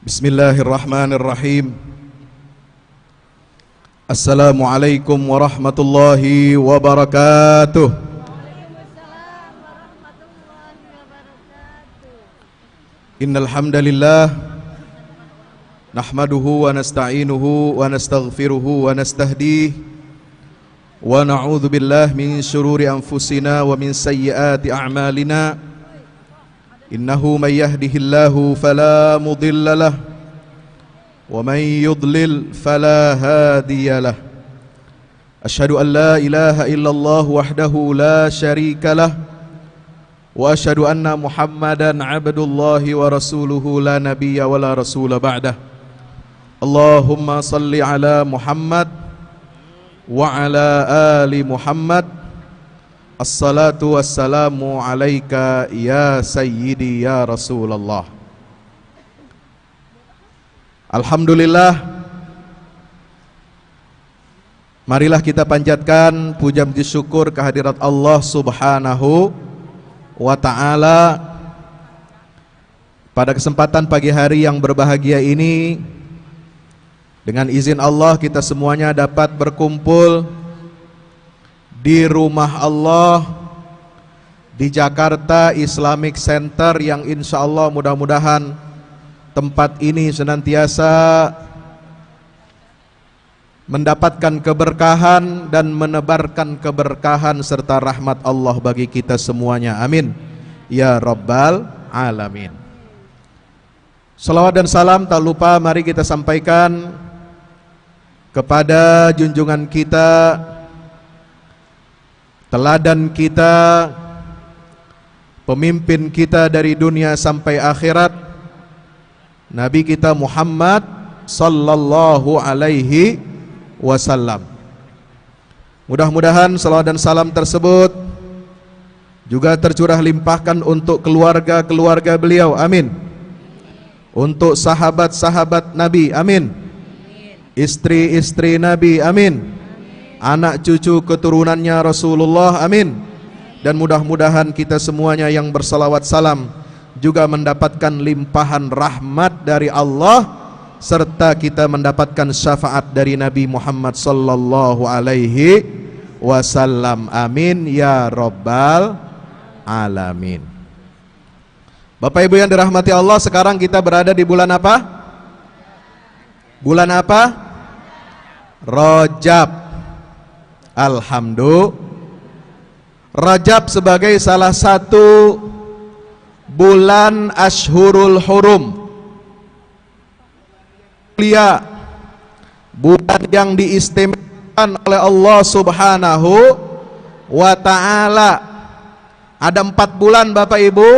Bismillahirrahmanirrahim. Assalamualaikum warahmatullahi wabarakatuh. Waalaikumsalam warahmatullahi wabarakatuh. Innal hamdalillah nahmaduhu wa nasta'inuhu wa nastaghfiruhu wa nastahdihi wa na'udzu billahi min syururi anfusina wa min sayyiati a'malina. Innahu may yahdihillahu fala mudilla lah wa may yudlil fala hadiya lah. Asyhadu an la ilaha illallah wahdahu la syarika lah wa asyhadu anna Muhammadan abdullahi wa rasuluhu la nabiyya wa la rasula ba'dah. Allahumma salli ala Muhammad wa ala ali Muhammad. Assalatu wassalamu alaika ya sayyidi ya Rasulullah. Alhamdulillah, marilah kita panjatkan puja puji syukur kehadirat Allah Subhanahu wa ta'ala. Pada kesempatan pagi hari yang berbahagia ini, dengan izin Allah kita semuanya dapat berkumpul di rumah Allah di Jakarta Islamic Center, yang insya Allah mudah-mudahan tempat ini senantiasa mendapatkan keberkahan dan menebarkan keberkahan serta rahmat Allah bagi kita semuanya. Amin ya rabbal alamin. Salawat dan salam tak lupa mari kita sampaikan kepada junjungan kita, teladan kita, pemimpin kita dari dunia sampai akhirat, Nabi kita Muhammad sallallahu alaihi wasallam. Mudah-mudahan salawat dan salam tersebut juga tercurah limpahkan untuk keluarga-keluarga beliau, amin. Untuk sahabat-sahabat Nabi, amin. Istri-istri Nabi, amin. Anak cucu keturunannya Rasulullah, amin. Dan mudah-mudahan kita semuanya yang bersalawat salam juga mendapatkan limpahan rahmat dari Allah, serta kita mendapatkan syafaat dari Nabi Muhammad sallallahu alaihi wasallam, amin ya rabbal alamin. Bapak Ibu yang dirahmati Allah, sekarang kita berada di bulan apa? Bulan apa? Rajab. Alhamdulillah, Rajab sebagai salah satu bulan Ashhurul Hurum, bulan yang diistimewakan oleh Allah Subhanahu wa ta'ala. Ada 4 bulan Bapak Ibu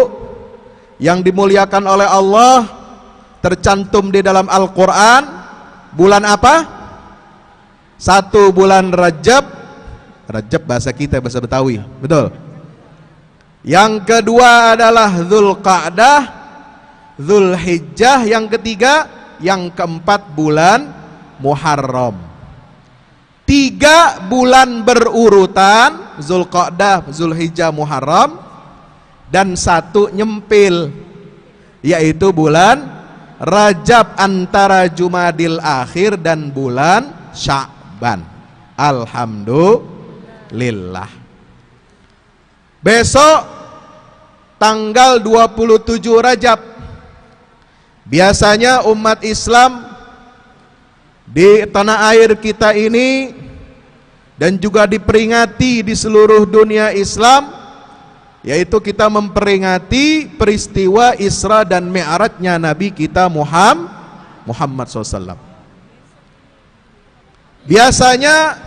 yang dimuliakan oleh Allah, tercantum di dalam Al-Quran. Bulan apa? 1 bulan Rajab. Rajab bahasa kita, bahasa Betawi, betul. Yang kedua adalah Dzulqa'dah, Dzulhijjah. Yang ketiga, yang keempat bulan Muharram. 3 bulan berurutan, Dzulqa'dah, Dzulhijjah, Muharram, dan 1 nyempil, yaitu bulan Rajab, antara Jumadil Akhir dan bulan Sya'ban. Alhamdulillah. Besok tanggal 27 Rajab, biasanya umat Islam di tanah air kita ini dan juga diperingati di seluruh dunia Islam, yaitu kita memperingati peristiwa Isra dan Mi'rajnya Nabi kita Muhammad SAW. Biasanya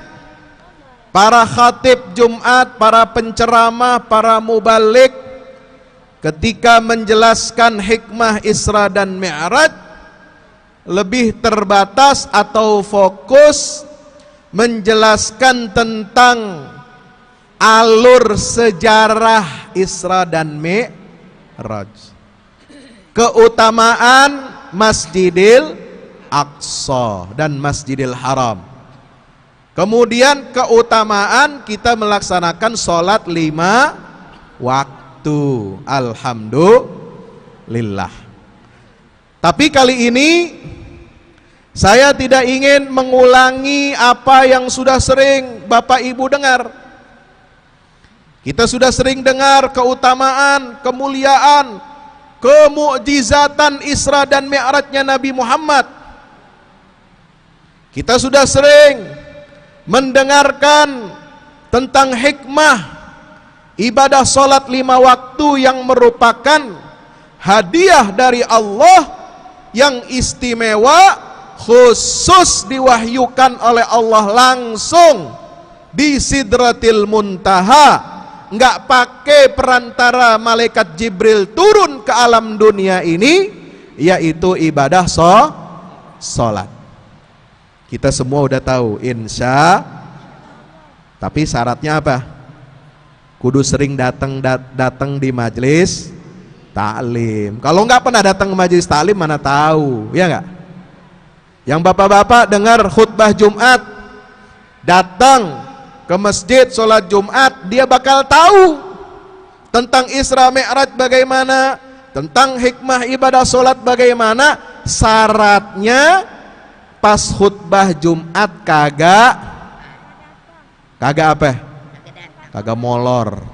para khatib Jumat, para penceramah, para mubalik, ketika menjelaskan hikmah Isra dan Mi'raj, lebih terbatas atau fokus menjelaskan tentang alur sejarah Isra dan Mi'raj, keutamaan Masjidil Aqsa dan Masjidil Haram, kemudian keutamaan kita melaksanakan sholat 5 waktu. Alhamdulillah. Tapi kali ini saya tidak ingin mengulangi apa yang sudah sering Bapak Ibu dengar. Kita sudah sering dengar keutamaan, kemuliaan, kemukjizatan Isra dan Mi'rajnya Nabi Muhammad. Kita sudah sering mendengarkan tentang hikmah ibadah sholat 5 waktu yang merupakan hadiah dari Allah yang istimewa, khusus diwahyukan oleh Allah langsung di Sidratil Muntaha, nggak pakai perantara malaikat Jibril turun ke alam dunia ini, yaitu ibadah sholat. Kita semua udah tahu, tapi syaratnya apa? Kudu sering datang di majelis taklim. Kalau nggak pernah datang ke majelis taklim, mana tahu, ya nggak? Yang bapak-bapak dengar khutbah Jumat, datang ke masjid sholat Jumat, dia bakal tahu tentang Isra Mi'raj bagaimana, tentang hikmah ibadah sholat bagaimana. Syaratnya pas khutbah Jumat kagak apa? Kagak molor,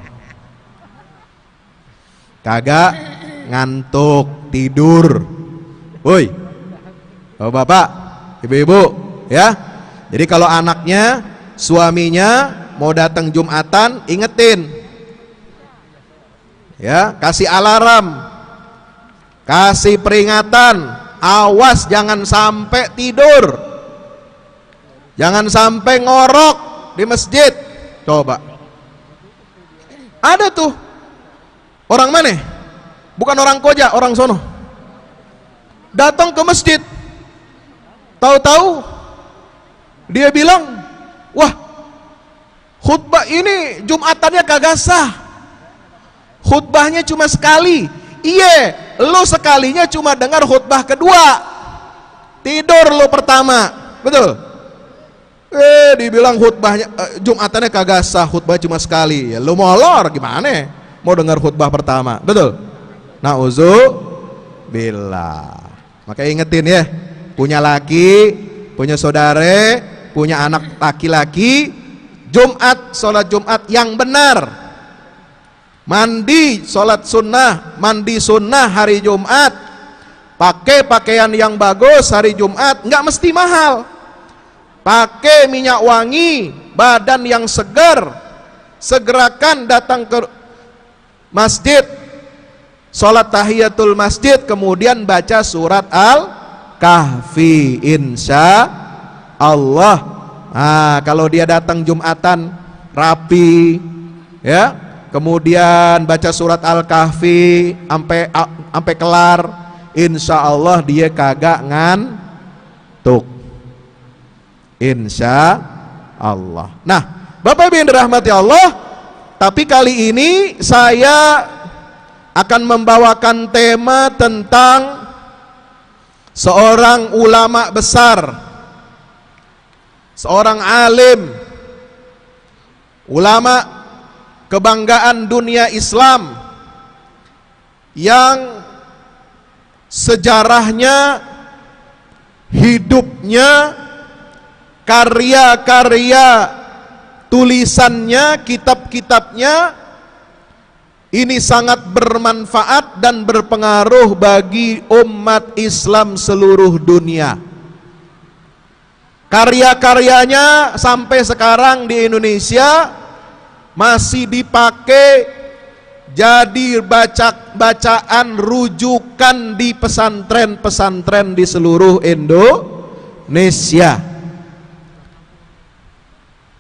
kagak ngantuk tidur. Woi, bapak, ibu-ibu, ya. Jadi kalau anaknya, suaminya mau datang Jumatan, ingetin, ya, kasih alarm, kasih peringatan. Awas jangan sampai tidur, jangan sampai ngorok di masjid. Coba, ada tuh orang mana? Bukan orang Koja, orang sono. Datang ke masjid, tahu-tahu dia bilang, wah, khutbah ini Jumatannya kagak sah, khutbahnya cuma sekali. Iya, lu sekalinya cuma dengar khutbah kedua, tidur lu pertama, betul? Dibilang khutbahnya Jumatannya kagak sah, khutbah cuma sekali. Ya, lu molor gimana? Mau dengar khutbah pertama, betul? Nauzubillah. Maka ingetin ya, punya laki, punya saudara, punya anak laki-laki, Jumat, sholat Jumat yang benar. Mandi sholat sunnah, mandi sunnah hari Jumat, pakai pakaian yang bagus hari Jumat, nggak mesti mahal, pakai minyak wangi, badan yang segar, segerakan datang ke masjid, sholat tahiyatul masjid, kemudian baca surat Al-Kahfi, insya Allah. Nah, kalau dia datang Jumatan rapi, ya, kemudian baca surat Al-Kahfi sampai kelar, insya Allah dia kagak ngantuk, insya Allah. Nah, Bapak Ibu yang dirahmati Allah, tapi kali ini saya akan membawakan tema tentang seorang ulama besar, seorang alim, ulama kebanggaan dunia Islam yang sejarahnya, hidupnya, karya-karya tulisannya, kitab-kitabnya ini sangat bermanfaat dan berpengaruh bagi umat Islam seluruh dunia. Karya-karyanya sampai sekarang di Indonesia masih dipakai jadi bacaan rujukan di pesantren-pesantren di seluruh Indonesia.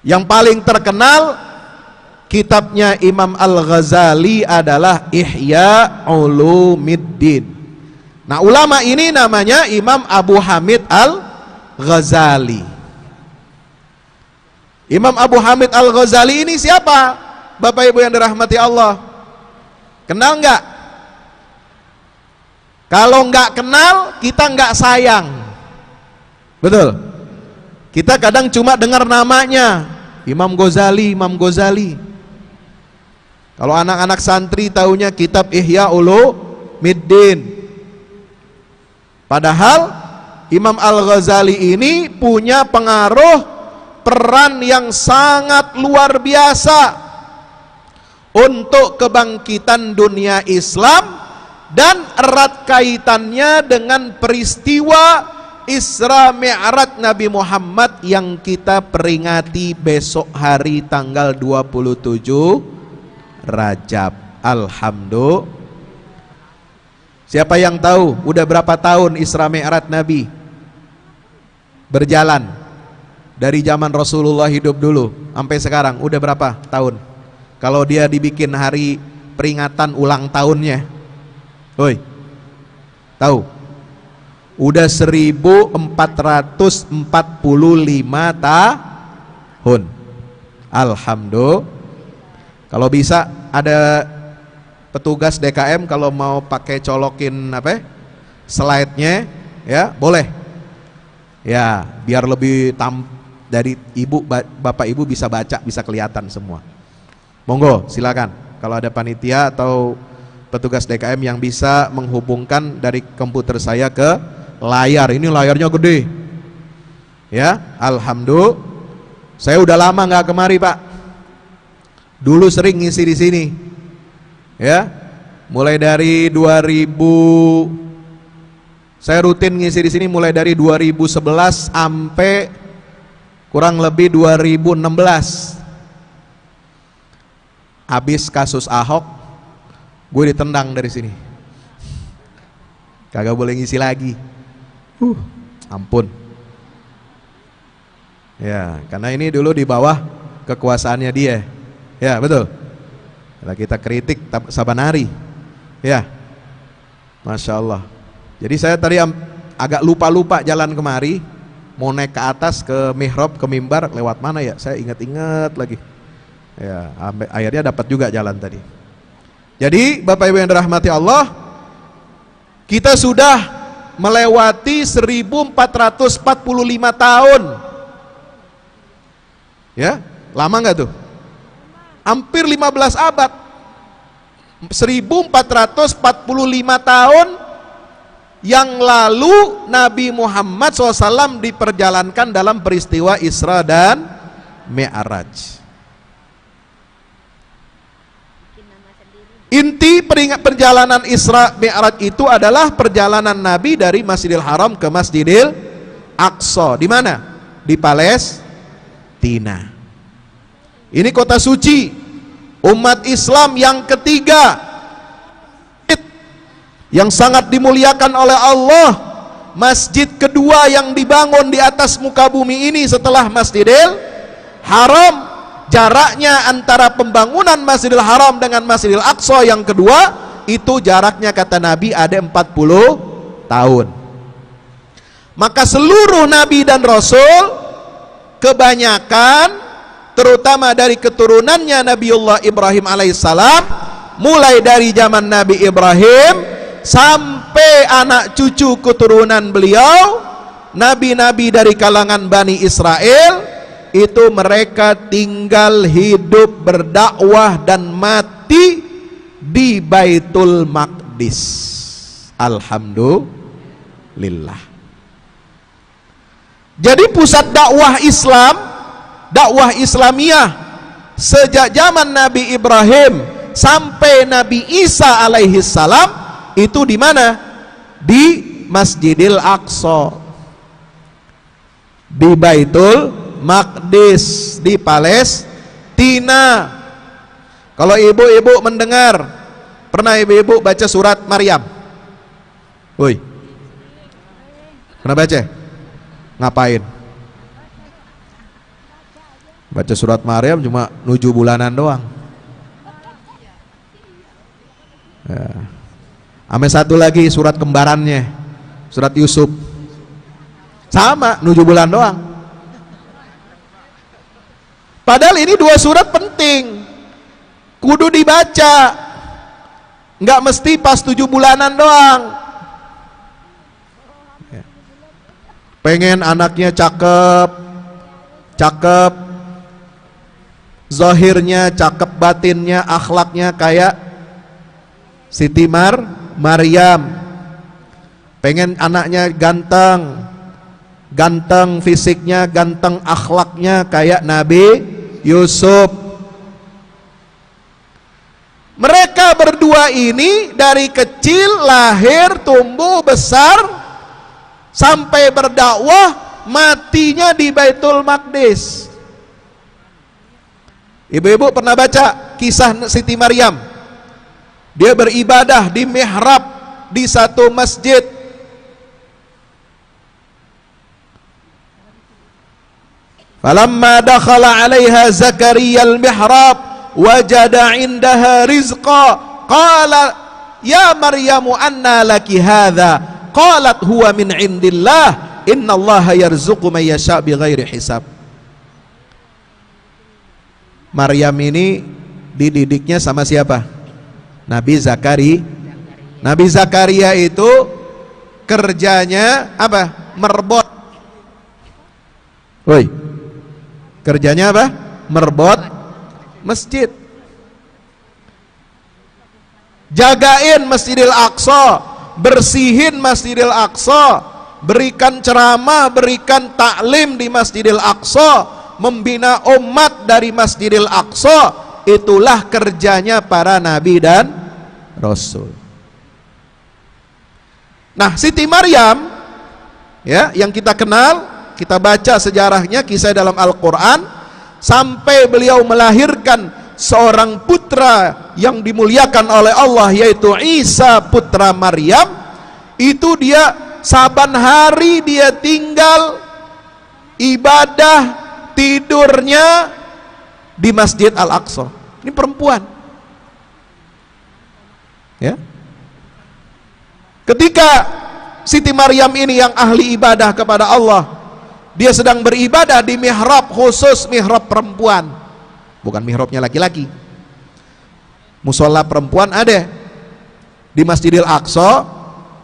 Yang paling terkenal kitabnya Imam Al-Ghazali adalah Ihya Ulumiddin. Nah, ulama ini namanya Imam Abu Hamid Al-Ghazali. Imam Abu Hamid Al-Ghazali ini siapa? Bapak Ibu yang dirahmati Allah, kenal nggak? Kalau nggak kenal, kita nggak sayang, betul? Kita kadang cuma dengar namanya, Imam Ghazali, Imam Ghazali. Kalau anak-anak santri taunya kitab Ihya Ulumiddin. Padahal Imam Al-Ghazali ini punya pengaruh peran yang sangat luar biasa untuk kebangkitan dunia Islam dan erat kaitannya dengan peristiwa Isra Mi'raj Nabi Muhammad yang kita peringati besok hari tanggal 27 Rajab. Alhamdulillah. Siapa yang tahu udah berapa tahun Isra Mi'raj Nabi berjalan? Dari zaman Rasulullah hidup dulu sampai sekarang udah berapa tahun? Kalau dia dibikin hari peringatan ulang tahunnya, woi, tahu? Udah 1445 tahun. Alhamdulillah. Kalau bisa ada petugas DKM kalau mau pakai colokin apa? Slide-nya ya, boleh. Ya, biar lebih dari ibu bapak ibu bisa baca, bisa kelihatan semua. Monggo, silakan. Kalau ada panitia atau petugas DKM yang bisa menghubungkan dari komputer saya ke layar, ini layarnya gede ya. Alhamdulillah. Saya udah lama nggak kemari Pak, dulu sering ngisi di sini ya, mulai dari 2000 saya rutin ngisi di sini mulai dari 2011 sampai kurang lebih 2016. Habis kasus Ahok gue ditendang dari sini, kagak boleh ngisi lagi. Ampun. Ya, karena ini dulu di bawah kekuasaannya dia. Ya, betul. Kalau kita kritik sabanari. Ya. Masya Allah. Jadi saya tadi agak lupa jalan kemari, mau naik ke atas ke mihrab, ke mimbar, lewat mana ya? Saya ingat-ingat lagi. Ya, akhirnya dapat juga jalan tadi. Jadi Bapak Ibu yang dirahmati Allah, kita sudah melewati 1445 tahun. Ya, lama nggak tuh? Hampir 15 abad. 1445 tahun yang lalu Nabi Muhammad SAW diperjalankan dalam peristiwa Isra dan Mi'raj. Inti perjalanan Isra Mi'raj itu adalah perjalanan Nabi dari Masjidil Haram ke Masjidil Aqsa. Di mana? Di Palestina. Ini kota suci umat Islam yang ketiga, yang sangat dimuliakan oleh Allah. Masjid kedua yang dibangun di atas muka bumi ini setelah Masjidil Haram. Jaraknya antara pembangunan Masjidil Haram dengan Masjidil Aqsa yang kedua itu jaraknya kata Nabi ada 40 tahun. Maka seluruh Nabi dan Rasul kebanyakan, terutama dari keturunannya Nabiullah Ibrahim alaihissalam, mulai dari zaman Nabi Ibrahim sampai anak cucu keturunan beliau, nabi-nabi dari kalangan Bani Israel, itu mereka tinggal hidup berdakwah dan mati di Baitul Maqdis. Alhamdulillah. Jadi pusat dakwah Islam, dakwah Islamiyah sejak zaman Nabi Ibrahim sampai Nabi Isa alaihi salam itu di mana? Di Masjidil Aqsa, di Baitul Maqdis, di Palestina. Kalau ibu-ibu mendengar, pernah ibu-ibu baca surat Maryam? Woi, pernah baca? Ngapain? Baca surat Maryam cuma 7 bulanan doang ya. Ame satu lagi surat kembarannya, surat Yusuf, sama 7 bulan doang. Padahal ini 2 surat penting, kudu dibaca, nggak mesti pas 7 bulanan doang. Pengen anaknya cakep, zahirnya cakep, batinnya, akhlaknya kayak Siti Maryam. pengen anaknya ganteng, ganteng fisiknya, ganteng akhlaknya kayak Nabi Yusuf. Mereka berdua ini dari kecil lahir, tumbuh, besar, sampai berdakwah, matinya di Baitul Maqdis. Ibu-ibu pernah baca kisah Siti Maryam? Dia beribadah di mihrab di satu masjid. Falamma dakhala 'alaiha Zakaria al-mihrab wajada 'indaha rizqa qala ya Maryamu anna laki hadza qalat huwa min 'indillah innallaha yarzuqu man yasha' bighairi hisab. Maryam ini dididiknya sama siapa? Nabi Zakaria. Nabi Zakaria itu kerjanya apa? Merbot. Woi. Kerjanya apa? Merbot masjid. Jagain Masjidil Aqsa, bersihin Masjidil Aqsa, berikan ceramah, berikan taklim di Masjidil Aqsa, membina umat dari Masjidil Aqsa. Itulah kerjanya para nabi dan rasul. Nah, Siti Maryam ya, yang kita kenal, kita baca sejarahnya, kisah dalam Al-Quran, sampai beliau melahirkan seorang putra yang dimuliakan oleh Allah, yaitu Isa putra Maryam. Itu dia saban hari dia tinggal ibadah, tidurnya di Masjid Al-Aqsa. Ini perempuan ya. Ketika Siti Maryam ini yang ahli ibadah kepada Allah, dia sedang beribadah di mihrab khusus, mihrab perempuan, bukan mihrabnya laki-laki. Musola perempuan ada di Masjidil Aqsa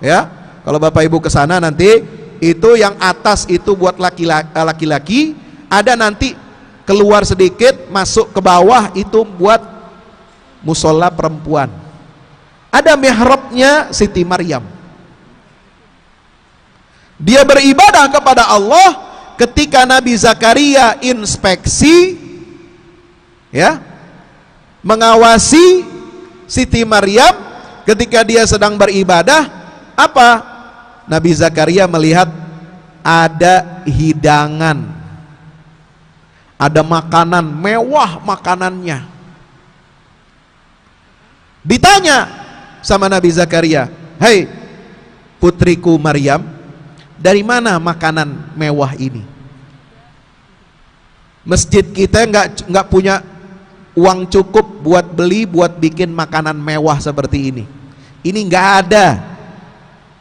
ya. Kalau Bapak Ibu ke sana nanti, itu yang atas itu buat laki-laki, ada nanti keluar sedikit masuk ke bawah itu buat musola perempuan. Ada mihrabnya Siti Maryam. Dia beribadah kepada Allah. Ketika Nabi Zakaria inspeksi ya, mengawasi Siti Maryam ketika dia sedang beribadah, apa? Nabi Zakaria melihat ada hidangan, ada makanan mewah, makanannya. Ditanya sama Nabi Zakaria, "Hei putriku Maryam, dari mana makanan mewah ini? Masjid kita nggak punya uang cukup buat beli, buat bikin makanan mewah seperti ini. Ini nggak ada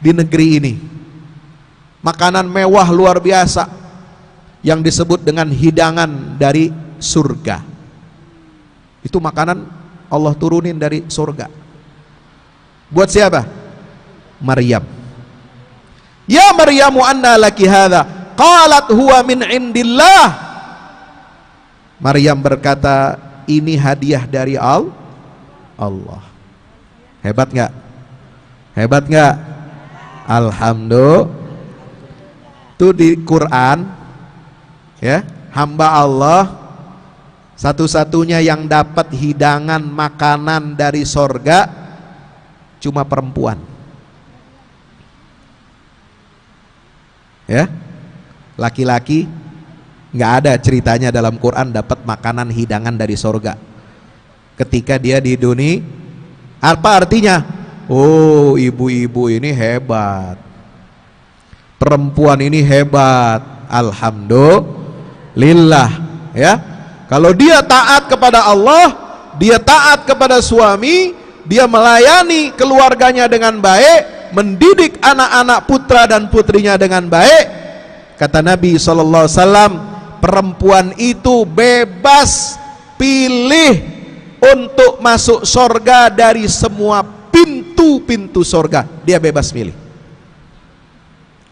di negeri ini. Makanan mewah luar biasa yang disebut dengan hidangan dari surga. Itu makanan Allah turunin dari surga. Buat siapa? Maryam. Ya Maryamu anna laki hadza qalat huwa min indillah. Maryam berkata, ini hadiah dari Allah. Hebat nggak? Hebat nggak? Alhamdulillah. Itu di Quran ya, hamba Allah satu-satunya yang dapat hidangan makanan dari sorga cuma perempuan ya. Laki-laki nggak ada ceritanya dalam Quran dapat makanan hidangan dari sorga ketika dia di dunia. Apa artinya? Oh, ibu-ibu ini hebat, perempuan ini hebat. Alhamdulillah ya. Kalau dia taat kepada Allah, dia taat kepada suami, dia melayani keluarganya dengan baik, mendidik anak-anak putra dan putrinya dengan baik, kata Nabi SAW, perempuan itu bebas pilih untuk masuk surga dari semua pintu-pintu surga. Dia bebas pilih.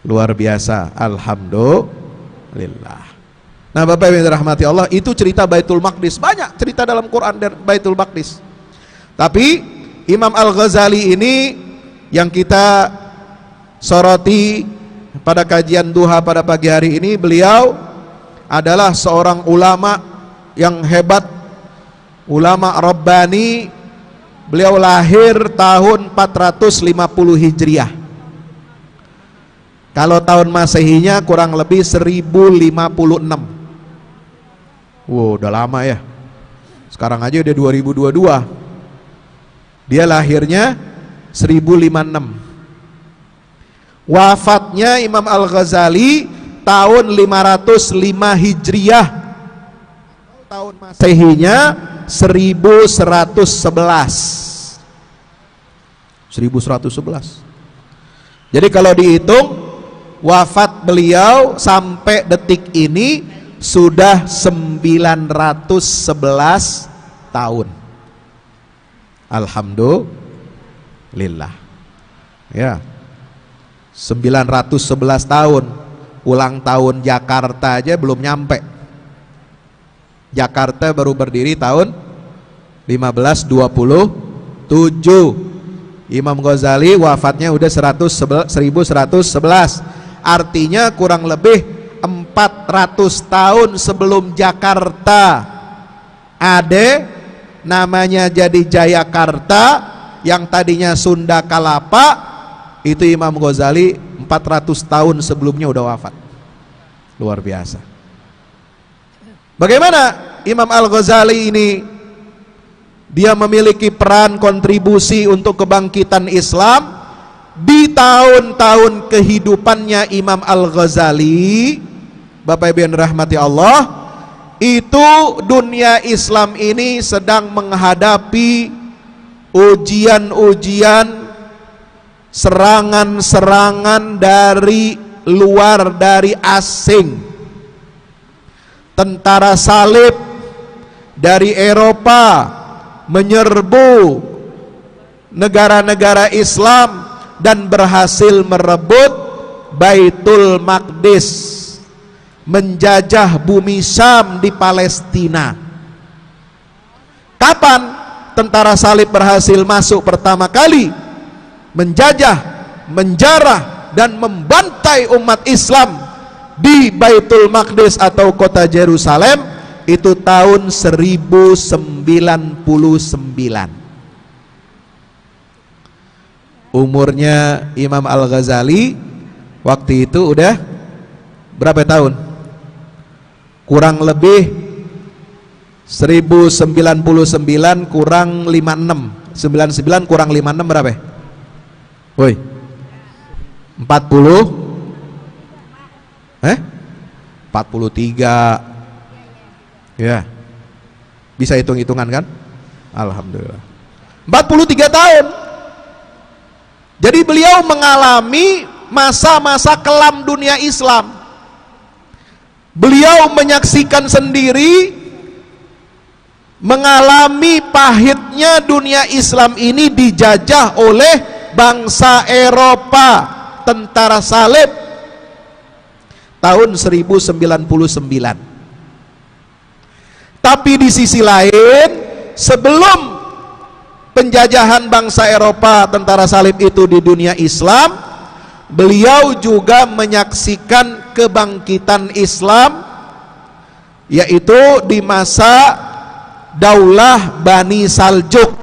Luar biasa. Alhamdulillah. Nah, Bapak Ibu yang dirahmati Allah, itu cerita Baitul Maqdis. Banyak cerita dalam Quran dari Baitul Maqdis. Tapi Imam Al-Ghazali ini yang kita soroti pada kajian duha pada pagi hari ini. Beliau adalah seorang ulama yang hebat, ulama Rabbani. Beliau lahir tahun 450 Hijriah. Kalau tahun Masehinya kurang lebih 1056. Wow, udah lama ya. Sekarang aja udah 2022. Dia lahirnya 1056. Wafatnya Imam Al-Ghazali tahun 505 Hijriah. Tahun Masehinya 1111. 1111. Jadi kalau dihitung wafat beliau sampai detik ini sudah 911 tahun. Alhamdulillah. Ya. 911 tahun. Ulang tahun Jakarta aja belum nyampe. Jakarta baru berdiri tahun 1527. Imam Ghazali wafatnya udah 1111. Artinya kurang lebih 400 tahun sebelum Jakarta ada, namanya jadi Jayakarta, yang tadinya Sunda Kalapa, itu Imam Ghazali 400 tahun sebelumnya udah wafat. Luar biasa. Bagaimana Imam Al-Ghazali ini dia memiliki peran kontribusi untuk kebangkitan Islam. Di tahun-tahun kehidupannya Imam Al-Ghazali, Bapak Ibu yang dirahmati Allah, itu dunia Islam ini sedang menghadapi ujian-ujian, serangan-serangan dari luar, dari asing. Tentara salib dari Eropa menyerbu negara-negara Islam dan berhasil merebut Baitul Maqdis, menjajah bumi Syam di Palestina. Kapan tentara salib berhasil masuk pertama kali, menjajah, menjarah dan membantai umat Islam di Baitul Maqdis atau kota Yerusalem? Itu tahun 1099. Umurnya Imam Al-Ghazali waktu itu udah berapa tahun? Kurang lebih 1099 kurang 56. 99 kurang 56 berapa? Woi. 40? 43. Ya. Bisa hitung-hitungan kan? Alhamdulillah. 43 tahun. Jadi beliau mengalami masa-masa kelam dunia Islam. Beliau menyaksikan sendiri, mengalami pahitnya dunia Islam ini dijajah oleh bangsa Eropa, tentara salib tahun 1099. Tapi di sisi lain, sebelum penjajahan bangsa Eropa, tentara salib itu di dunia Islam, beliau juga menyaksikan kebangkitan Islam, yaitu di masa Daulah Bani Saljuk,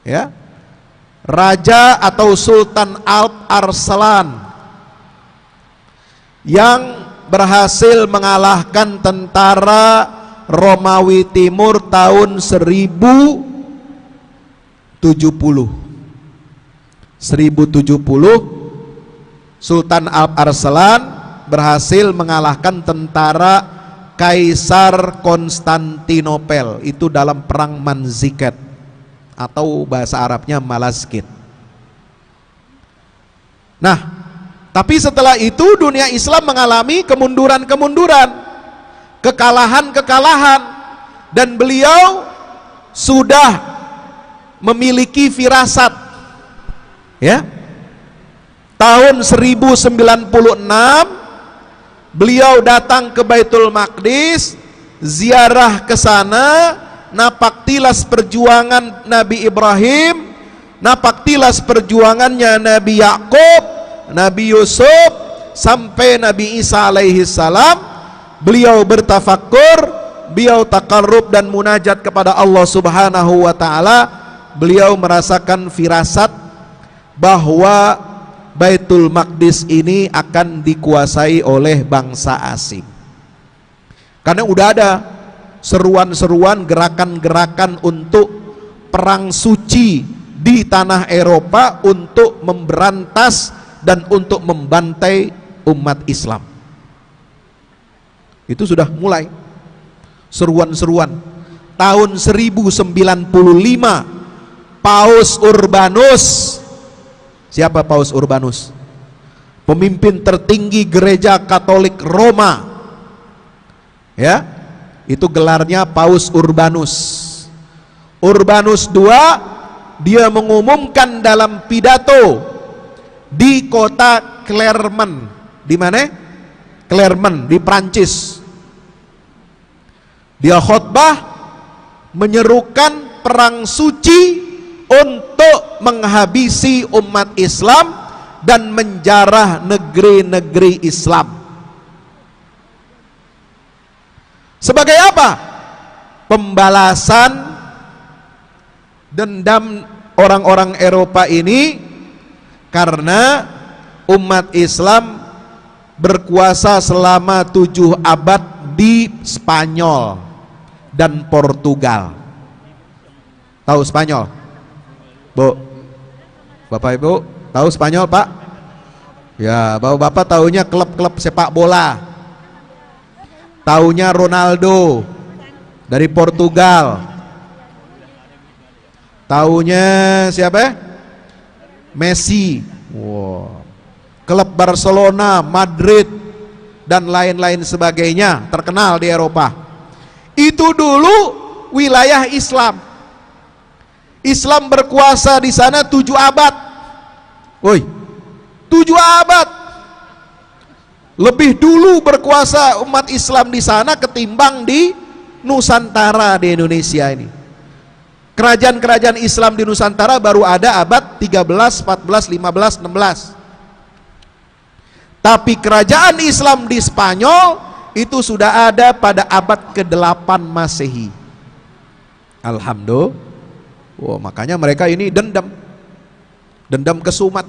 ya, Raja atau Sultan Alp Arslan yang berhasil mengalahkan tentara Romawi Timur tahun 1070. Sultan Alp Arslan berhasil mengalahkan tentara Kaisar Konstantinopel, itu dalam perang Manziket atau bahasa Arabnya Malaskit. Nah, tapi setelah itu dunia Islam mengalami kemunduran-kemunduran, kekalahan-kekalahan, dan beliau sudah memiliki firasat, ya. Tahun 1096 beliau datang ke Baitul Maqdis, ziarah ke sana, napaktilas perjuangan Nabi Ibrahim, napaktilas perjuangannya Nabi Yakub, Nabi Yusuf, sampai Nabi Isa alaihi salam. Beliau bertafakur, beliau takarrub dan munajat kepada Allah subhanahu wa ta'ala. Beliau merasakan firasat bahwa Baitul Maqdis ini akan dikuasai oleh bangsa asing. Karena udah ada seruan-seruan, gerakan-gerakan untuk perang suci di tanah Eropa untuk memberantas dan untuk membantai umat Islam. Itu sudah mulai seruan-seruan. Tahun 1095 Paus Urbanus. Siapa Paus Urbanus? Pemimpin tertinggi gereja Katolik Roma. Ya, itu gelarnya Paus Urbanus. Urbanus II, dia mengumumkan dalam pidato di kota Clermont. Di mana? Clermont di Prancis. Dia khotbah menyerukan perang suci untuk menghabisi umat Islam dan menjarah negeri-negeri Islam. Sebagai apa? Pembalasan dendam orang-orang Eropa ini karena umat Islam berkuasa selama 7 abad di Spanyol dan Portugal. Tahu Spanyol? Bu, Bapak Ibu tahu Spanyol Pak? Ya, Bapak taunya klub-klub sepak bola. Taunya Ronaldo dari Portugal. Taunya siapa? Messi. Wow. Klub Barcelona, Madrid dan lain-lain sebagainya terkenal di Eropa. Itu dulu wilayah Islam. Islam berkuasa di sana 7 abad. Woi, 7 abad. Lebih dulu berkuasa umat Islam di sana ketimbang di Nusantara di Indonesia ini. Kerajaan-kerajaan Islam di Nusantara baru ada abad 13, 14, 15, 16. Tapi kerajaan Islam di Spanyol itu sudah ada pada abad ke-8 Masehi. Alhamdulillah. Wow, makanya mereka ini dendam kesumat.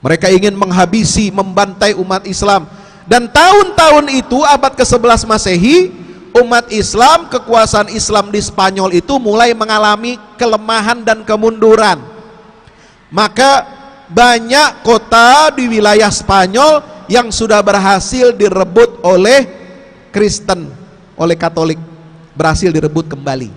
Mereka ingin menghabisi, membantai umat Islam. Dan tahun-tahun itu abad ke-11 Masehi, umat Islam, kekuasaan Islam di Spanyol itu mulai mengalami kelemahan dan kemunduran. Maka banyak kota di wilayah Spanyol yang sudah berhasil direbut oleh Kristen, oleh Katolik, berhasil direbut kembali.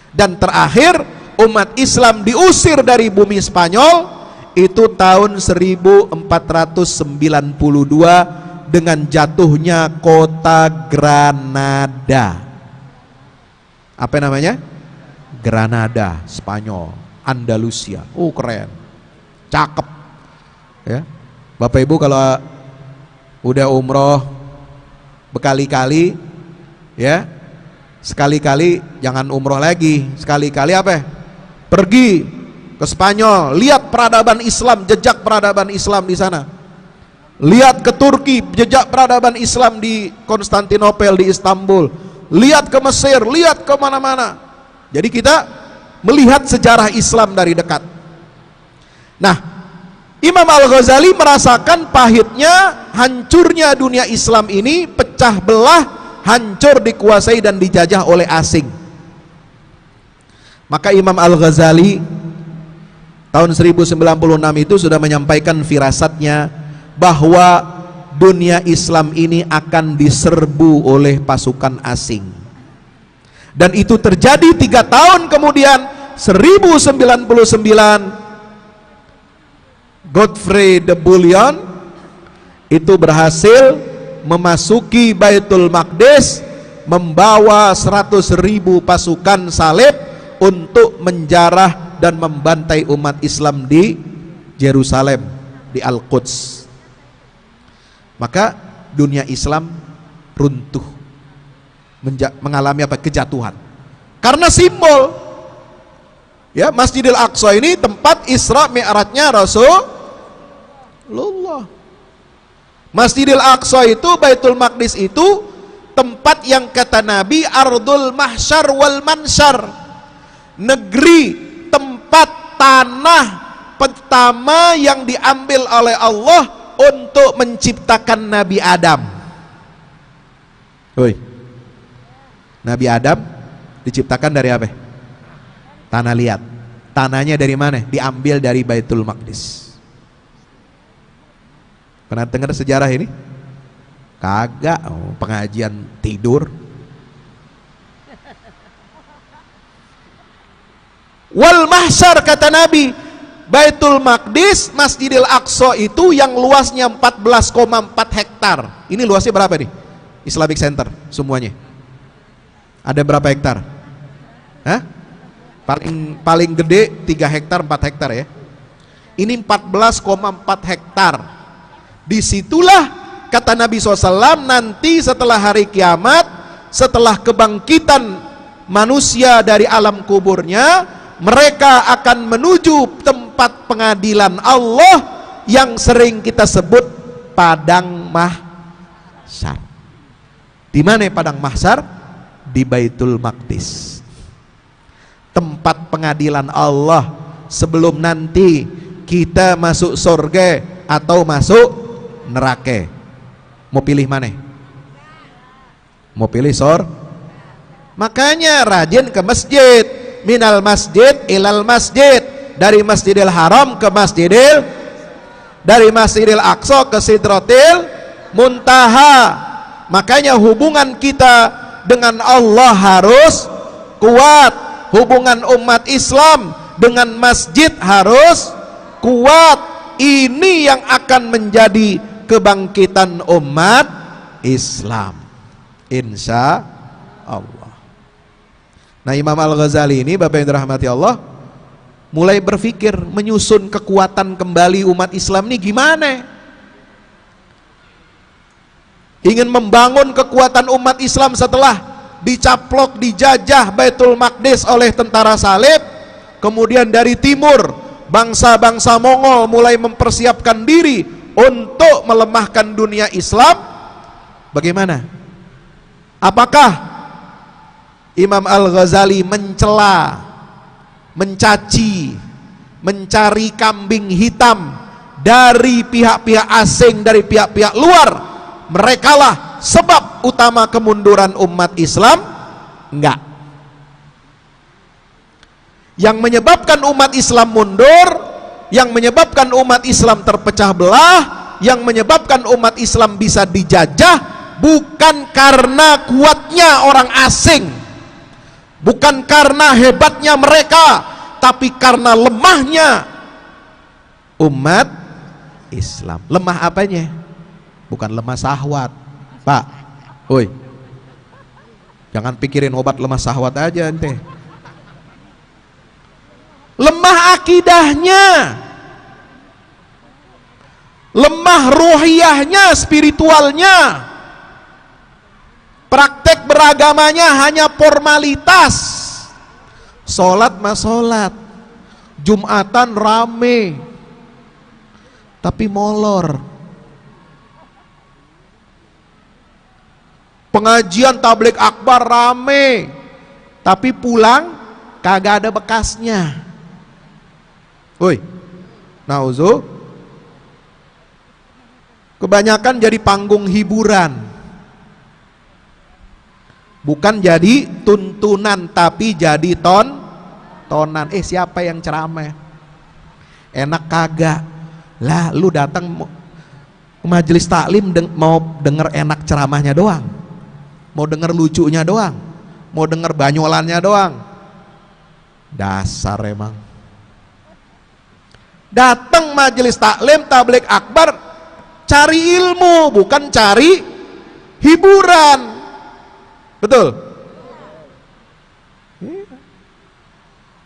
Dan terakhir umat Islam diusir dari bumi Spanyol itu tahun 1492 dengan jatuhnya kota Granada. Apa namanya? Granada, Spanyol, Andalusia. Oh, keren. Cakep. Ya. Bapak Ibu kalau udah umroh berkali-kali, ya, sekali-kali jangan umroh lagi, sekali-kali apa? Pergi ke Spanyol, lihat peradaban Islam, jejak peradaban Islam di sana. Lihat ke Turki, jejak peradaban Islam di Konstantinopel, di Istanbul. Lihat ke Mesir, lihat ke mana-mana. Jadi kita melihat sejarah Islam dari dekat. Nah, Imam Al-Ghazali merasakan pahitnya hancurnya dunia Islam ini, pecah belah, hancur, dikuasai dan dijajah oleh asing. Maka Imam Al-Ghazali tahun 1096 itu sudah menyampaikan firasatnya bahwa dunia Islam ini akan diserbu oleh pasukan asing. Dan itu terjadi 3 tahun kemudian. 1099 Godfrey de Bouillon itu berhasil memasuki Baitul Maqdis, membawa 100.000 pasukan salib untuk menjarah dan membantai umat Islam di Yerusalem, di Al-Quds. Maka dunia Islam runtuh, mengalami apa? Kejatuhan. Karena simbol Ya, Masjidil Aqsa ini tempat Isra Mi'rajnya Rasulullah. Masjidil Aqsa itu, Baitul Maqdis itu tempat yang kata Nabi ardul mahsyar wal mansyar, negeri, tempat, tanah pertama yang diambil oleh Allah untuk menciptakan Nabi Adam. Woi, Nabi Adam diciptakan dari apa? Tanah liat. Tanahnya dari mana? Diambil dari Baitul Maqdis. Pernah dengar sejarah ini? Kagak. Pengajian tidur. Wal mahsyar kata Nabi, Baitul Maqdis, Masjidil Aqsa itu yang luasnya 14,4 hektar. Ini luasnya berapa nih? Islamic Center semuanya. Ada berapa hektar? Hah? Paling gede 3 hektar 4 hektar ya. Ini 14,4 hektar. Disitulah kata Nabi SAW, nanti setelah hari kiamat, setelah kebangkitan manusia dari alam kuburnya, mereka akan menuju tempat pengadilan Allah yang sering kita sebut Padang Mahsyar. Di mana Padang Mahsyar? Di Baitul Maqdis. Tempat pengadilan Allah sebelum nanti kita masuk surga atau masuk neraka. Mau pilih mana? Mau pilih Makanya rajin ke masjid. Minal masjid ilal masjid, dari Masjidil Haram ke dari Masjidil Aqsa ke Sidratil Muntaha. Makanya hubungan kita dengan Allah harus kuat. Hubungan umat Islam dengan masjid harus kuat. Ini yang akan menjadi kebangkitan umat Islam, insya Allah. Nah, Imam Al-Ghazali ini, Bapak yang dirahmati Allah, mulai berpikir menyusun kekuatan kembali umat Islam ini gimana. Ingin membangun kekuatan umat Islam setelah dicaplok, dijajah Baitul Maqdis oleh tentara salib. Kemudian dari timur bangsa-bangsa Mongol mulai mempersiapkan diri untuk melemahkan dunia Islam. Bagaimana? Apakah Imam Al-Ghazali mencela, mencaci, mencari kambing hitam dari pihak-pihak asing, dari pihak-pihak luar? Merekalah sebab utama kemunduran umat Islam? Enggak. Yang menyebabkan umat Islam mundur, yang menyebabkan umat Islam terpecah belah, yang menyebabkan umat Islam bisa dijajah, bukan karena kuatnya orang asing, bukan karena hebatnya mereka, tapi karena lemahnya umat Islam. Lemah apanya? Bukan lemah syahwat, Pak. Woi, jangan pikirin obat lemah syahwat aja ente. Lemah akidahnya, lemah ruhiyahnya, spiritualnya. Praktek beragamanya hanya formalitas. Sholat mah sholat, Jumatan rame, tapi molor. Pengajian tabligh akbar rame, tapi pulang kagak ada bekasnya. Woi, nauzu, kebanyakan jadi panggung hiburan, bukan jadi tuntunan, tapi jadi tontonan. Siapa yang ceramah? Enak kagak? Lah, lu datang ke majelis taklim mau denger enak ceramahnya doang, mau denger lucunya doang, mau denger banyolannya doang. Dasar emang. Datang majelis taklim, tabligh akbar, cari ilmu, bukan cari hiburan. Betul?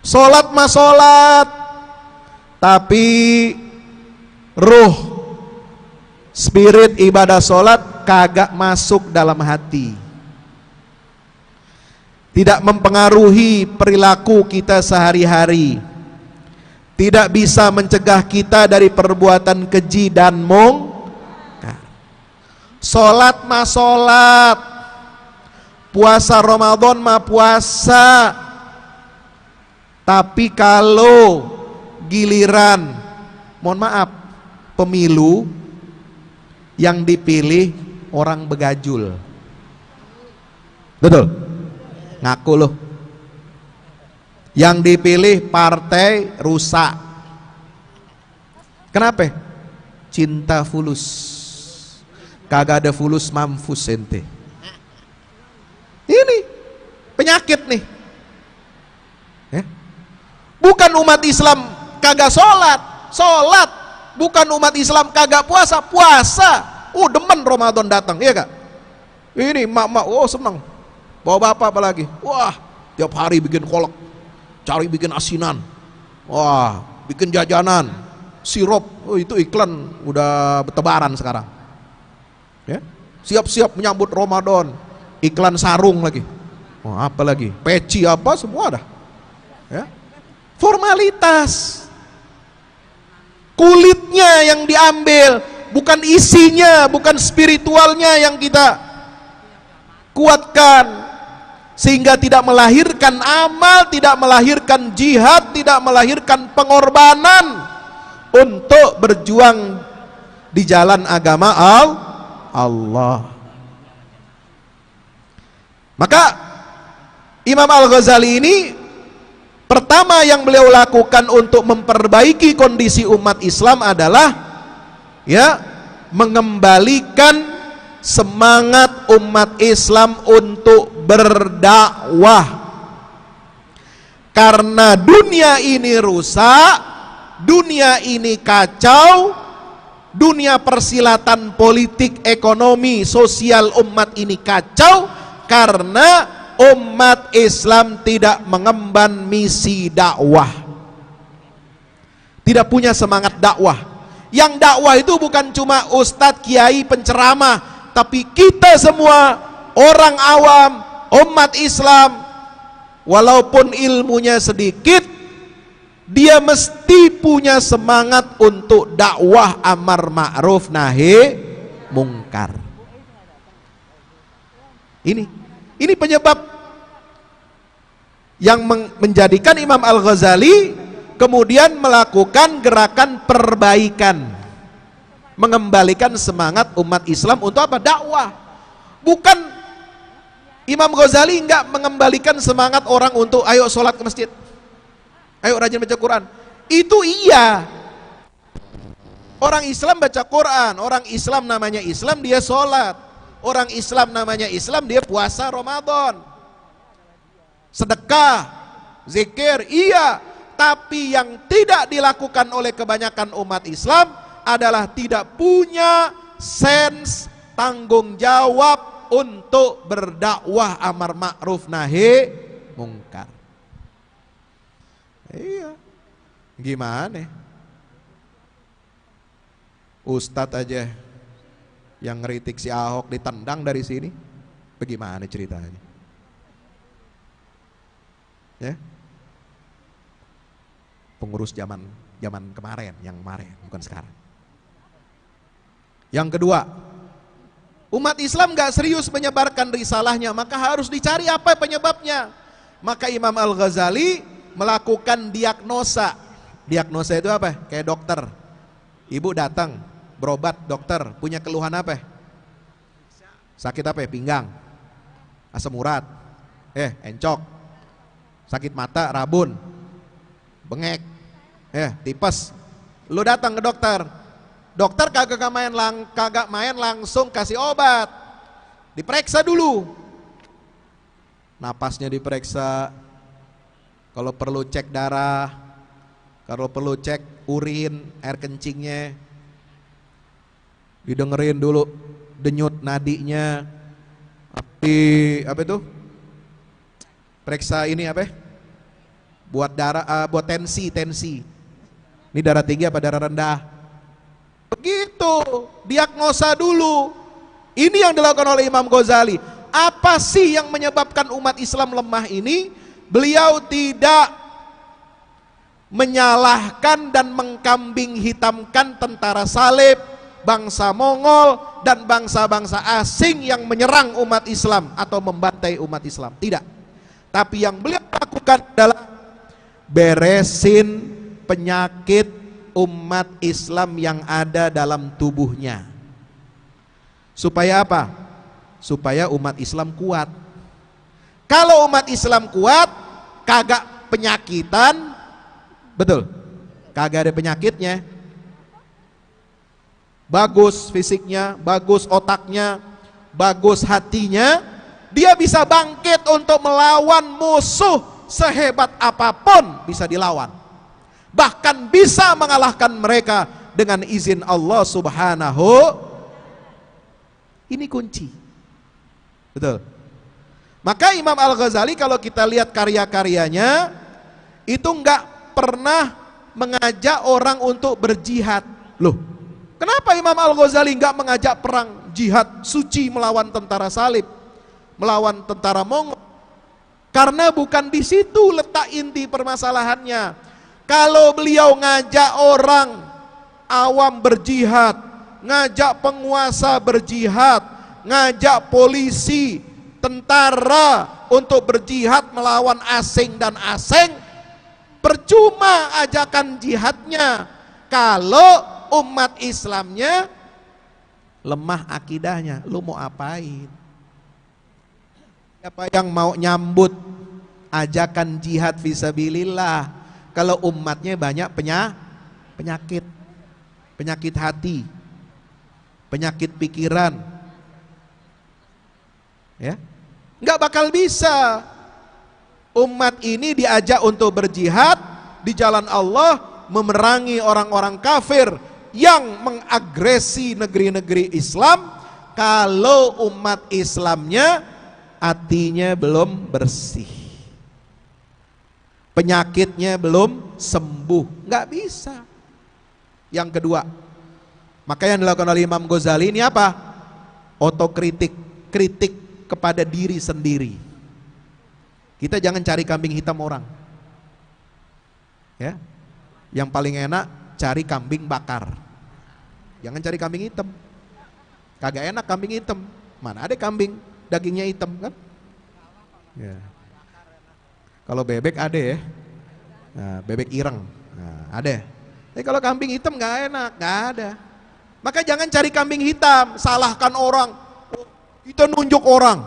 Sholat mah sholat, tapi ruh, spirit ibadah sholat kagak masuk dalam hati. tidak mempengaruhi perilaku kita sehari-hari, tidak bisa mencegah kita dari perbuatan keji dan mungkar. Sholat mah sholat, puasa Ramadan mah puasa, tapi kalau giliran, mohon maaf, pemilu yang dipilih orang begajul, betul? Ngaku loh. Yang dipilih partai rusak. Kenapa? Cinta fulus. Kagak ada fulus mampus ente. Ini penyakit nih. Bukan umat Islam kagak sholat. Bukan umat Islam kagak puasa. Demen Ramadan datang, iya gak? Ini mak-mak, senang. Bawa bapak apalagi, wah, tiap hari bikin kolak, cari bikin asinan, wah, bikin jajanan, sirup, itu iklan udah bertebaran sekarang. Ya, siap-siap menyambut Ramadan, iklan sarung lagi, apa lagi, peci apa semua dah. Ya, formalitas, kulitnya yang diambil, bukan isinya, bukan spiritualnya yang kita kuatkan, sehingga tidak melahirkan amal, tidak melahirkan jihad, tidak melahirkan pengorbanan untuk berjuang di jalan agama Allah. Maka Imam Al-Ghazali ini pertama yang beliau lakukan untuk memperbaiki kondisi umat Islam adalah mengembalikan semangat umat Islam untuk berdakwah. Karena dunia ini rusak, dunia ini kacau, dunia persilatan politik, ekonomi, sosial umat ini kacau karena umat Islam tidak mengemban misi dakwah, tidak punya semangat dakwah. Yang dakwah itu bukan cuma ustadz, kiai, penceramah, tapi kita semua orang awam, umat Islam, walaupun ilmunya sedikit, dia mesti punya semangat untuk dakwah amar ma'ruf nahi mungkar. Ini penyebab yang menjadikan Imam Al-Ghazali kemudian melakukan gerakan perbaikan, mengembalikan semangat umat Islam untuk apa? Dakwah. Bukan Imam Ghazali enggak mengembalikan semangat orang untuk ayo sholat ke masjid, ayo rajin baca Quran. Itu iya, orang Islam baca Quran, orang Islam namanya Islam dia sholat, orang Islam namanya Islam dia puasa Ramadan, sedekah, zikir, iya. Tapi yang tidak dilakukan oleh kebanyakan umat Islam adalah tidak punya sense tanggung jawab untuk berdakwah amar ma'ruf nahi mungkar. Iya, gimana? Ustadz aja yang ngeritik si Ahok ditendang dari sini, bagaimana ceritanya? Ya, pengurus zaman kemarin, yang kemarin bukan sekarang. Yang kedua, umat Islam gak serius menyebarkan risalahnya, maka harus dicari apa penyebabnya. Maka Imam Al-Ghazali melakukan diagnosa. Diagnosa itu apa? Kayak dokter. Ibu datang berobat, dokter punya keluhan apa? Sakit apa? Pinggang, asam urat, encok, sakit mata, rabun, bengek, tipes. Lu datang ke dokter, dokter kagak main langsung kasih obat, diperiksa dulu, napasnya diperiksa, kalau perlu cek darah, kalau perlu cek urin, air kencingnya, didengerin dulu denyut nadinya, apa itu, periksa ini apa? Buat darah, buat tensi. Ini darah tinggi apa darah rendah? Begitu, diagnosa dulu. Ini yang dilakukan oleh Imam Ghazali. Apa sih yang menyebabkan umat Islam lemah ini? Beliau tidak menyalahkan dan mengkambing hitamkan tentara salib, bangsa Mongol, dan bangsa-bangsa asing yang menyerang umat Islam atau membantai umat Islam. Tidak. Tapi yang beliau lakukan adalah beresin penyakit umat Islam yang ada dalam tubuhnya. Supaya apa? Supaya umat Islam kuat. Kalau umat Islam kuat, kagak penyakitan, betul? Kagak ada penyakitnya. Bagus fisiknya, bagus otaknya, bagus hatinya, dia bisa bangkit untuk melawan musuh sehebat apapun, bisa dilawan. Bahkan bisa mengalahkan mereka dengan izin Allah Subhanahu. Ini kunci. Betul. Maka Imam Al-Ghazali kalau kita lihat karya-karyanya, itu enggak pernah mengajak orang untuk berjihad. Loh, kenapa Imam Al-Ghazali enggak mengajak perang jihad suci melawan tentara salib, melawan tentara Mongol? Karena bukan di situ letak inti permasalahannya. Kalau beliau ngajak orang awam berjihad, ngajak penguasa berjihad, ngajak polisi, tentara untuk berjihad melawan asing dan asing, percuma ajakan jihadnya kalau umat Islamnya lemah akidahnya. Lu mau apain? Siapa yang mau nyambut ajakan jihad fisabilillah kalau umatnya banyak penyakit, penyakit hati, penyakit pikiran, ya? Nggak bakal bisa. Umat ini diajak untuk berjihad di jalan Allah, memerangi orang-orang kafir yang mengagresi negeri-negeri Islam. Kalau umat Islamnya hatinya belum bersih, penyakitnya belum sembuh, nggak bisa. Yang kedua, maka yang dilakukan oleh Imam Ghazali ini apa? Otokritik, kritik kepada diri sendiri. Kita jangan cari kambing hitam orang, ya. Yang paling enak cari kambing bakar. Jangan cari kambing hitam. Kagak enak kambing hitam. Mana ada kambing dagingnya hitam kan? Ya. Kalau bebek ada ya. Nah, bebek ireng. Nah, ada. Tapi kalau kambing hitam nggak enak, nggak ada. Maka jangan cari kambing hitam, salahkan orang. Kita nunjuk orang.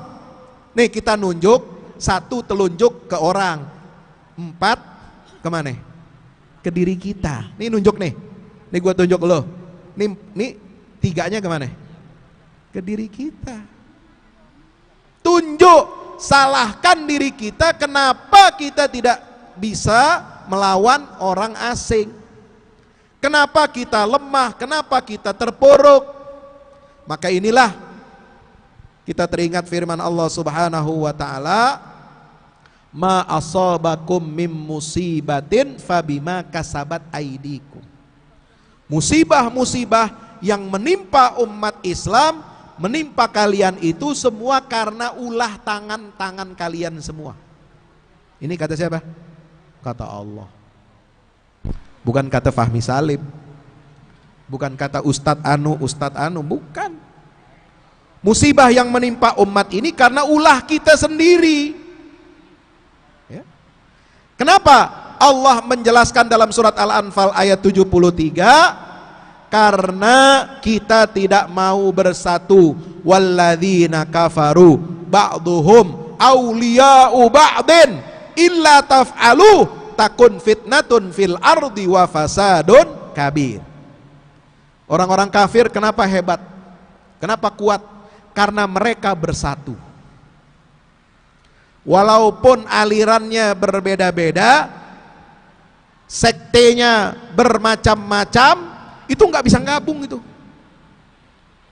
Nih kita nunjuk, 1 telunjuk ke orang, 4 kemana? Ke diri kita. Nih nunjuk nih. Nih gua tunjuk lo. Nih 3-nya kemana? Ke diri kita. Tunjuk, salahkan diri kita. Kenapa kita tidak bisa melawan orang asing? Kenapa kita lemah? Kenapa kita terpuruk? Maka inilah kita teringat firman Allah Subhanahu wa taala, ma asabakum mim musibatin fabima kasabat aidikum. Musibah-musibah yang menimpa umat Islam, menimpa kalian itu semua karena ulah tangan-tangan kalian semua. Ini kata siapa? Kata Allah. Bukan kata Fahmi Salim. Bukan kata Ustadz Anu, bukan. Musibah yang menimpa umat ini karena ulah kita sendiri, ya. Kenapa Allah menjelaskan dalam surat Al-Anfal ayat 73? Karena kita tidak mau bersatu. Walladzina kafaru ba'duhum awliya'u ba'din illa taf'alu takun fitnatun fil ardi wa fasadun kabir. Orang-orang kafir kenapa hebat? Kenapa kuat? Karena mereka bersatu. Walaupun alirannya berbeda-beda, sektenya bermacam-macam, itu nggak bisa gabung itu.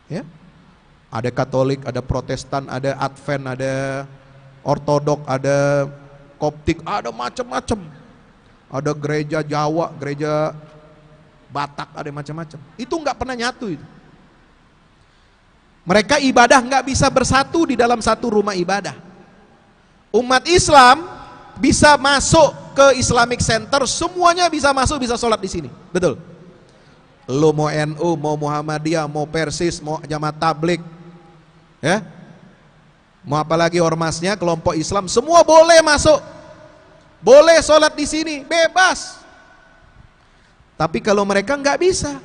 Ya. Ada Katolik, ada Protestan, ada Advent, ada Ortodok, ada Koptik, ada macam-macam. Ada gereja Jawa, gereja Batak, ada macam-macam. Itu nggak pernah nyatu itu. Mereka ibadah nggak bisa bersatu di dalam satu rumah ibadah. Umat Islam bisa masuk ke Islamic Center, semuanya bisa masuk, bisa sholat di sini. Betul. Lo mau NU, mau Muhammadiyah, mau Persis, mau Jamaah Tabligh, ya, mau apalagi ormasnya, kelompok Islam, semua boleh masuk, boleh sholat di sini, bebas. Tapi kalau mereka nggak bisa.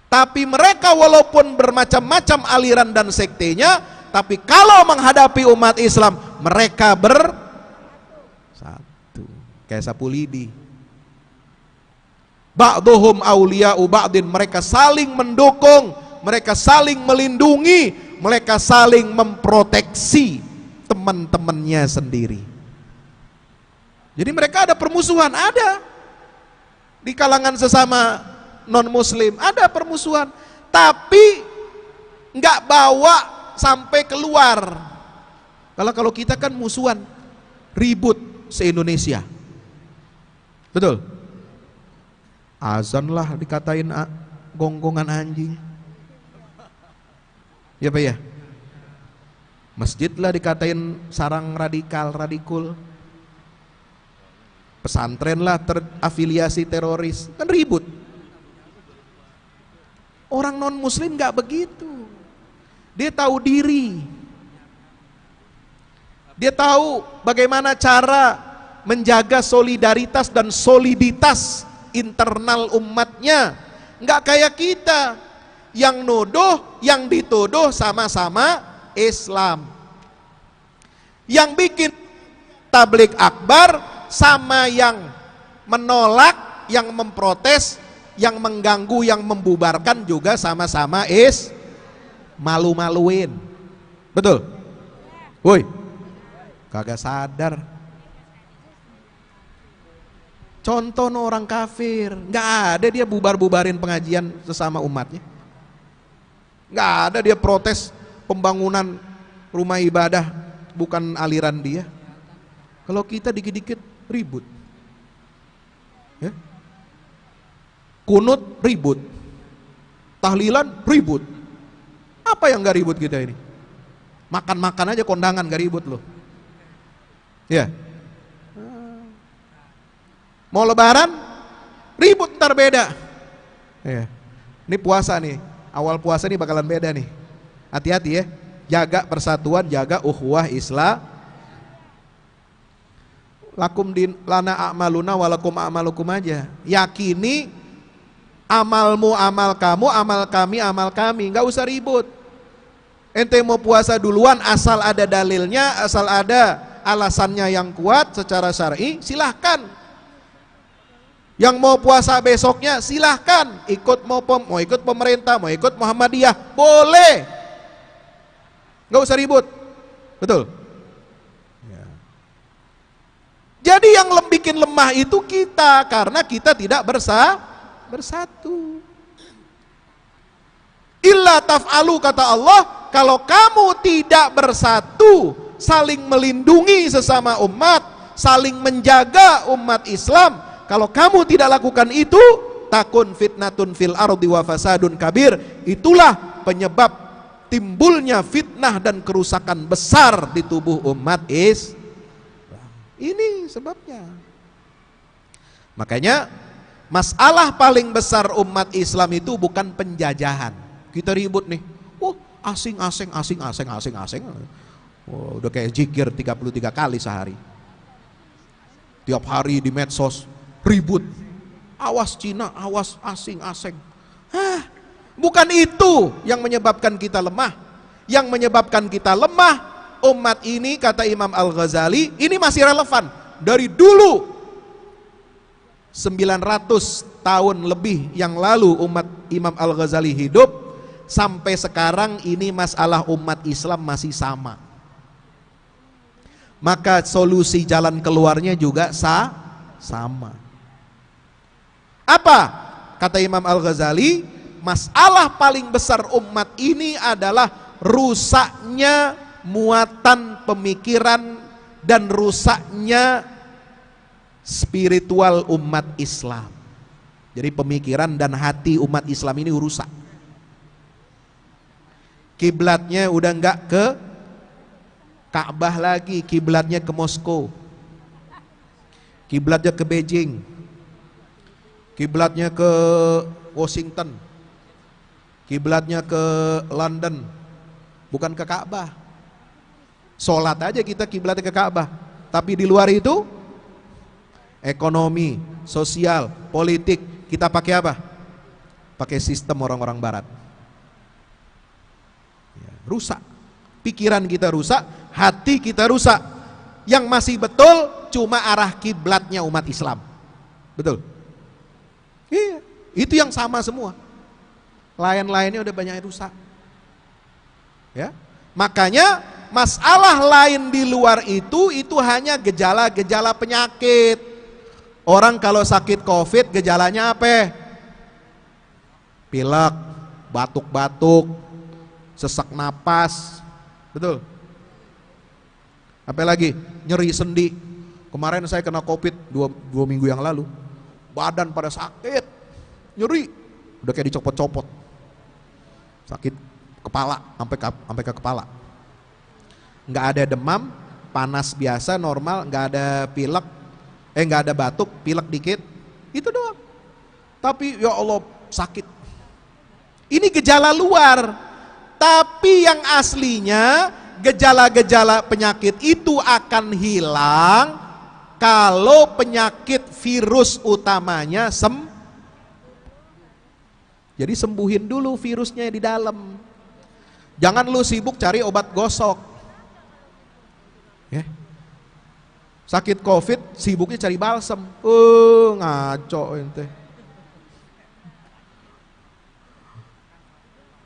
Tapi mereka walaupun bermacam-macam aliran dan sektenya, tapi kalau menghadapi umat Islam, mereka bersatu. Kayak sapu lidi. Ba'duhum awliya'u ba'din, mereka saling mendukung, mereka saling melindungi, mereka saling memproteksi teman-temannya sendiri. Jadi mereka ada permusuhan, ada di kalangan sesama non muslim, ada permusuhan, tapi nggak bawa sampai keluar. Kalau kita kan musuhan, ribut se-Indonesia, betul. Azan lah dikatain gonggongan anjing, ya Pak ya. Masjid lah dikatain sarang radikul. Pesantren lah terafiliasi teroris, kan ribut. Orang non muslim nggak begitu. Dia tahu diri. Dia tahu bagaimana cara menjaga solidaritas dan soliditas internal umatnya. Nggak kayak kita yang nuduh, yang dituduh sama-sama Islam. Yang bikin tabligh akbar sama yang menolak, yang memprotes, yang mengganggu, yang membubarkan juga sama-sama malu-maluin. Betul? Woi, kagak sadar. Contoh orang kafir, nggak ada dia bubar-bubarin pengajian sesama umatnya. Nggak ada dia protes pembangunan rumah ibadah bukan aliran dia. Kalau kita dikit-dikit ribut, ya? Kunut ribut, tahlilan ribut. Apa yang nggak ribut kita ini? Makan-makan aja kondangan nggak ribut loh, ya. Mau lebaran ribut ntar beda, ya. Ini puasa nih, awal puasa nih bakalan beda nih. Hati-hati ya, jaga persatuan, jaga ukhuwah Islam. Lakum din lana a'maluna walakum a'malukum aja. Yakini amalmu amal kamu, amal kami amal kami, nggak usah ribut. Ente mau puasa duluan asal ada dalilnya, asal ada alasannya yang kuat secara syar'i, silahkan. Yang mau puasa besoknya silahkan, ikut mau ikut pemerintah, mau ikut Muhammadiyah, boleh, nggak usah ribut, betul. Ya. Jadi yang bikin lemah itu kita, karena kita tidak bersatu. Illa taf'alu, kata Allah, kalau kamu tidak bersatu, saling melindungi sesama umat, saling menjaga umat Islam, kalau kamu tidak lakukan itu, takun fitnatun fil ardi wa fasadun kabir. Itulah penyebab timbulnya fitnah dan kerusakan besar di tubuh umat Islam. Ini sebabnya. Makanya masalah paling besar umat Islam itu bukan penjajahan. Kita ribut nih, asing. Udah kayak zikir 33 kali sehari. Tiap hari di medsos ribut, awas Cina, awas asing. Bukan itu yang menyebabkan kita lemah. Yang menyebabkan kita lemah, umat ini, kata Imam Al-Ghazali, ini masih relevan dari dulu 900 tahun lebih yang lalu umat Imam Al-Ghazali hidup, sampai sekarang ini masalah umat Islam masih sama. Maka solusi jalan keluarnya juga sama. Apa? Kata Imam Al-Ghazali, masalah paling besar umat ini adalah rusaknya muatan pemikiran dan rusaknya spiritual umat Islam. Jadi pemikiran dan hati umat Islam ini rusak. Kiblatnya udah nggak ke Ka'bah lagi, kiblatnya ke Moskow, kiblatnya ke Beijing, kiblatnya ke Washington, kiblatnya ke London, bukan ke Ka'bah. Sholat aja kita kiblatnya ke Ka'bah, tapi di luar itu ekonomi, sosial, politik kita pakai apa? Pakai sistem orang-orang barat. Ya, rusak. Pikiran kita rusak, hati kita rusak. Yang masih betul cuma arah kiblatnya umat Islam. Betul? Iya, itu yang sama semua. Lain-lainnya udah banyak yang rusak. Ya. Makanya masalah lain di luar itu hanya gejala-gejala penyakit. Orang kalau sakit COVID gejalanya apa? Pilek, batuk-batuk, sesak napas. Betul? Apa lagi? Nyeri sendi. Kemarin saya kena COVID dua minggu yang lalu. Badan pada sakit, nyeri, udah kayak dicopot-copot. Sakit kepala, sampai ke kepala. Nggak ada demam, panas biasa normal, nggak ada pilek, nggak ada batuk, pilek dikit, itu doang. Tapi ya Allah sakit. Ini gejala luar, tapi yang aslinya gejala-gejala penyakit itu akan hilang kalau penyakit virus utamanya jadi sembuhin dulu virusnya di dalam. Jangan lu sibuk cari obat gosok. Ya. Sakit COVID sibuknya cari balsem. Ngaco ente.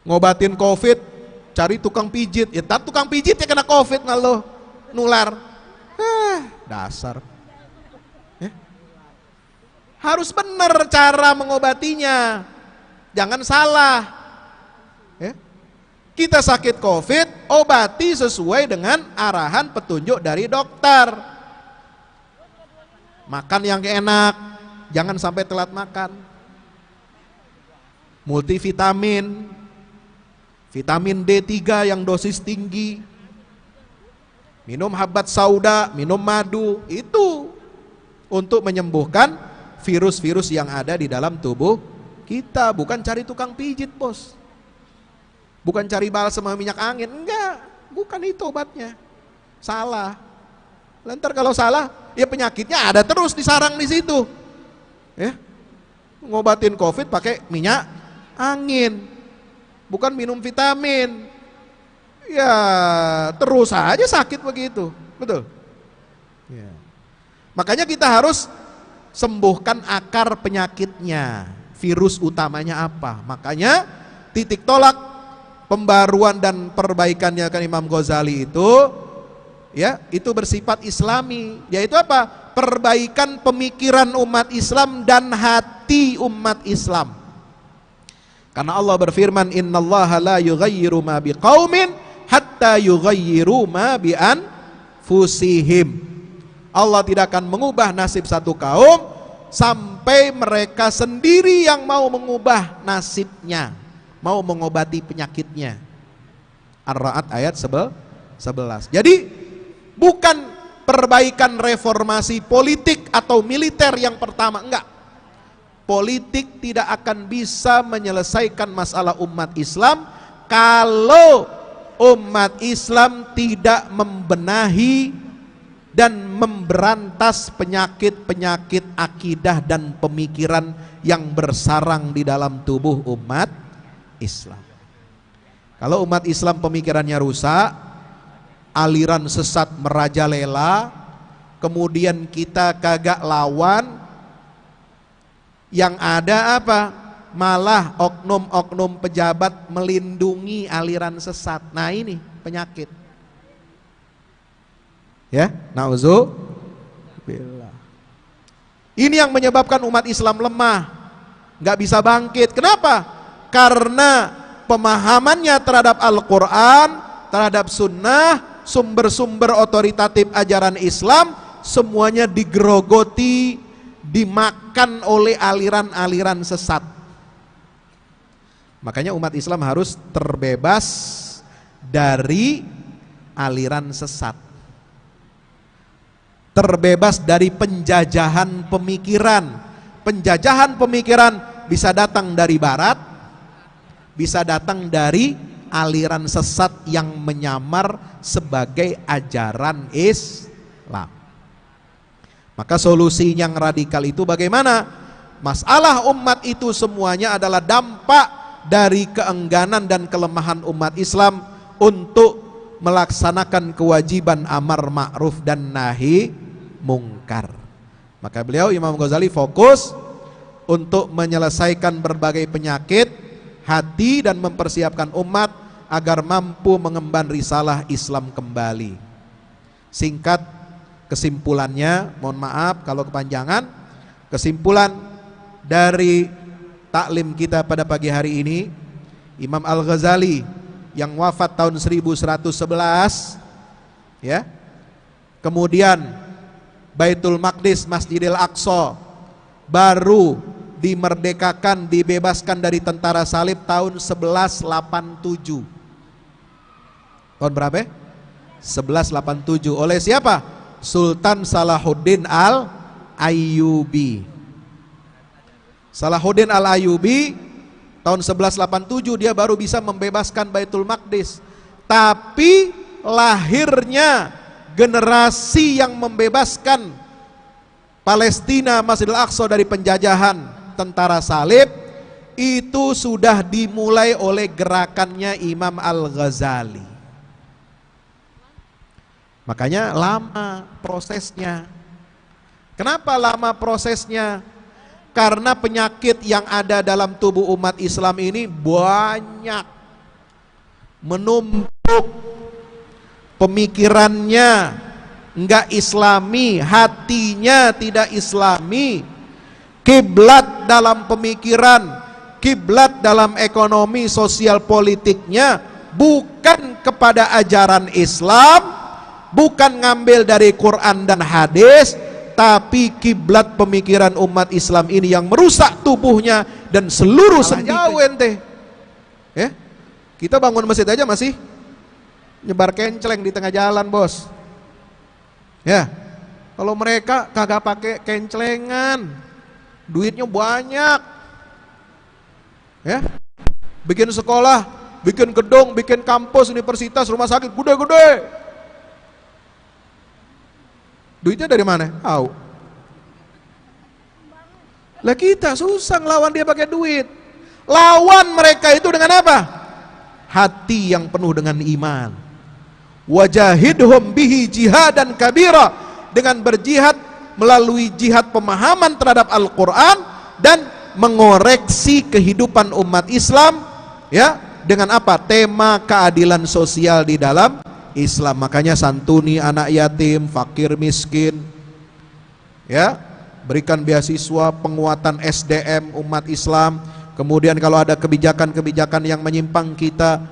Ngobatin COVID cari tukang pijit. Ya tukang pijit ya kena COVID lo nular. Dasar. Ya. Harus benar cara mengobatinya. Jangan salah. Ya. Kita sakit COVID, obati sesuai dengan arahan petunjuk dari dokter. Makan yang enak, jangan sampai telat makan. Multivitamin, vitamin D3 yang dosis tinggi. Minum habat sauda, minum madu, itu untuk menyembuhkan virus-virus yang ada di dalam tubuh kita. Bukan cari tukang pijit, bos. Bukan cari balsam sama minyak angin, enggak, bukan itu obatnya. Salah. Lantar kalau salah, ya penyakitnya ada terus di sarang di situ. Ya. Ngobatin COVID pakai minyak angin. Bukan minum vitamin. Ya, terus aja sakit begitu. Betul? Ya. Makanya kita harus sembuhkan akar penyakitnya. Virus utamanya apa? Makanya titik tolak pembaruan dan perbaikannya kan Imam Ghazali itu, ya, itu bersifat Islami, yaitu apa? Perbaikan pemikiran umat Islam dan hati umat Islam. Karena Allah berfirman, innallaha la yughayyiru ma biqaumin hatta yughayyiru ma bi anfusihim. Allah tidak akan mengubah nasib satu kaum sampai mereka sendiri yang mau mengubah nasibnya, mau mengobati penyakitnya. Ar-Ra'd ayat 11. Jadi bukan perbaikan reformasi politik atau militer yang pertama, enggak. Politik tidak akan bisa menyelesaikan masalah umat Islam kalau umat Islam tidak membenahi dan memberantas penyakit-penyakit akidah dan pemikiran yang bersarang di dalam tubuh umat Islam. Kalau umat Islam pemikirannya rusak, aliran sesat merajalela, kemudian kita kagak lawan, yang ada apa? Malah oknum-oknum pejabat melindungi aliran sesat. Nah ini penyakit. Ya, nauzubillah. Ini yang menyebabkan umat Islam lemah, nggak bisa bangkit. Kenapa? Karena pemahamannya terhadap Al-Quran, terhadap sunnah, sumber-sumber otoritatif ajaran Islam, semuanya digerogoti, dimakan oleh aliran-aliran sesat. Makanya umat Islam harus terbebas dari aliran sesat, terbebas dari penjajahan pemikiran. Penjajahan pemikiran bisa datang dari barat, bisa datang dari aliran sesat yang menyamar sebagai ajaran Islam. Maka solusi yang radikal itu bagaimana? Masalah umat itu semuanya adalah dampak dari keengganan dan kelemahan umat Islam untuk melaksanakan kewajiban amar ma'ruf dan nahi mungkar. Maka beliau Imam Ghazali fokus untuk menyelesaikan berbagai penyakit hati dan mempersiapkan umat agar mampu mengemban risalah Islam kembali. Singkat kesimpulannya, mohon maaf kalau kepanjangan, kesimpulan dari taklim kita pada pagi hari ini, Imam Al-Ghazali yang wafat tahun 1111 ya. Kemudian Baitul Maqdis, Masjidil Aqsa baru dimerdekakan, dibebaskan dari tentara salib tahun 1187. Tahun berapa? 1187. Oleh siapa? Sultan Salahuddin Al-Ayyubi. Salahuddin Al-Ayyubi tahun 1187 dia baru bisa membebaskan Baitul Maqdis. Tapi lahirnya generasi yang membebaskan Palestina, Masjidil Aqsa dari penjajahan tentara salib itu sudah dimulai oleh gerakannya Imam Al-Ghazali. Makanya lama prosesnya. Kenapa lama prosesnya? Karena penyakit yang ada dalam tubuh umat Islam ini banyak, menumpuk, pemikirannya enggak islami, hatinya tidak islami, kiblat dalam pemikiran, kiblat dalam ekonomi sosial politiknya bukan kepada ajaran Islam, bukan ngambil dari Quran dan hadis, tapi kiblat pemikiran umat Islam ini yang merusak tubuhnya dan seluruh jauh ente. Ya, kita bangun masjid aja masih nyebar kenceleng di tengah jalan, bos. Ya, kalau mereka kagak pakai kencelengan, duitnya banyak. Ya, bikin sekolah, bikin gedung, bikin kampus, universitas, rumah sakit gede-gede. Duitnya dari mana? Tahu. Lah kita susah ngelawan dia pakai duit. Lawan mereka itu dengan apa? Hati yang penuh dengan iman. Wajahidhum bihi jihadan kabira, dengan berjihad melalui jihad pemahaman terhadap Al-Qur'an dan mengoreksi kehidupan umat Islam ya dengan apa? Tema keadilan sosial di dalam Islam. Makanya santuni anak yatim, fakir miskin, ya, berikan beasiswa, penguatan SDM umat Islam. Kemudian kalau ada kebijakan-kebijakan yang menyimpang kita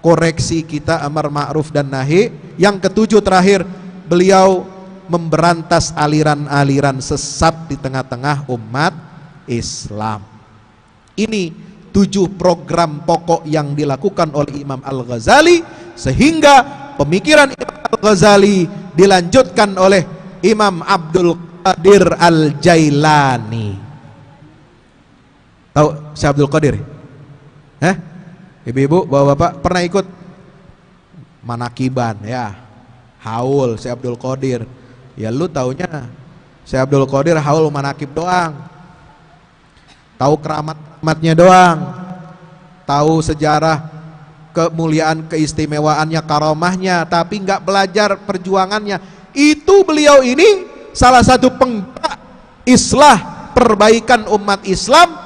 koreksi, kita amar ma'ruf dan nahi. Yang ketujuh terakhir, beliau memberantas aliran-aliran sesat di tengah-tengah umat Islam. Ini 7 program pokok yang dilakukan oleh Imam Al-Ghazali, sehingga pemikiran Imam Al-Ghazali dilanjutkan oleh Imam Abdul Qadir Al-Jailani. Tahu si Abdul Qadir? Ibu-ibu, bapak-bapak pernah ikut manakiban ya? Haul si Abdul Qadir. Ya lu taunya si Abdul Qadir haul manakib doang. Tahu keramat-keramatnya doang. Tahu sejarah kemuliaan, keistimewaannya, karomahnya, tapi nggak belajar perjuangannya. Itu beliau ini salah satu penggerak islah perbaikan umat Islam.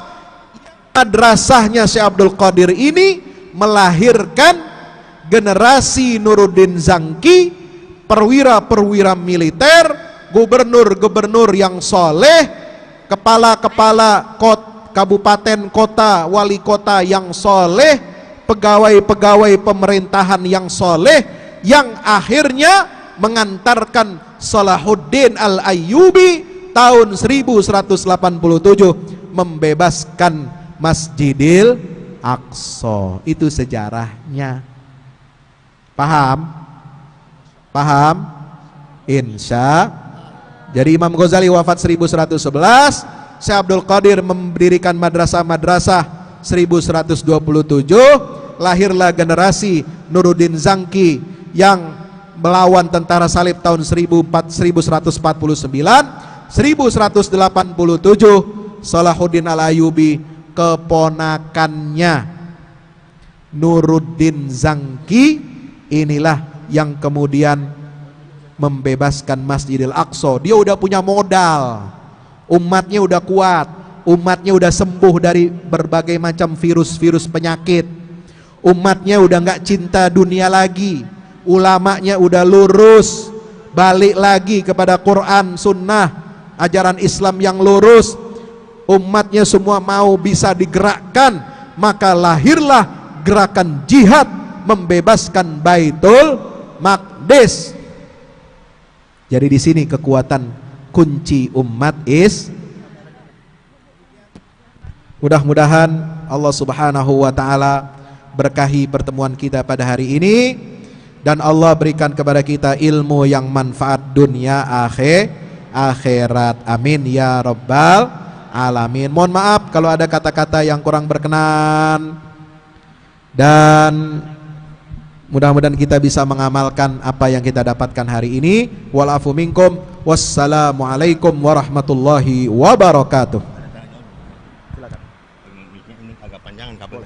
Madrasahnya Syekh Abdul Qadir ini melahirkan generasi Nuruddin Zangki, perwira-perwira militer, gubernur-gubernur yang soleh, kepala-kepala kabupaten kota, wali kota yang soleh, pegawai-pegawai pemerintahan yang soleh, yang akhirnya mengantarkan Salahuddin Al-Ayyubi tahun 1187 membebaskan Masjidil Aqsa. Itu sejarahnya. Paham? Paham? Insya. Jadi Imam Ghazali wafat 1111, Syekh Abdul Qadir mendirikan madrasah-madrasah 1127, lahirlah generasi Nuruddin Zangki yang melawan tentara salib tahun 1149. 1187 Salahuddin Al-Ayyubi, keponakannya Nuruddin Zangki inilah yang kemudian membebaskan Masjidil Aqsa. Dia udah punya modal, umatnya udah kuat, umatnya udah sembuh dari berbagai macam virus-virus penyakit, umatnya udah nggak cinta dunia lagi, ulamanya udah lurus, balik lagi kepada Quran, Sunnah, ajaran Islam yang lurus, umatnya semua mau bisa digerakkan, maka lahirlah gerakan jihad membebaskan Baitul Maqdis. Jadi di sini kekuatan kunci umat Mudah-mudahan Allah Subhanahu wa taala berkahi pertemuan kita pada hari ini, dan Allah berikan kepada kita ilmu yang manfaat dunia akhirat. Amin ya rabbal alamin. Mohon maaf kalau ada kata-kata yang kurang berkenan, dan mudah-mudahan kita bisa mengamalkan apa yang kita dapatkan hari ini. Walafu minkum. Wassalamualaikum warahmatullahi wabarakatuh. Silakan. Ini agak panjang kabel.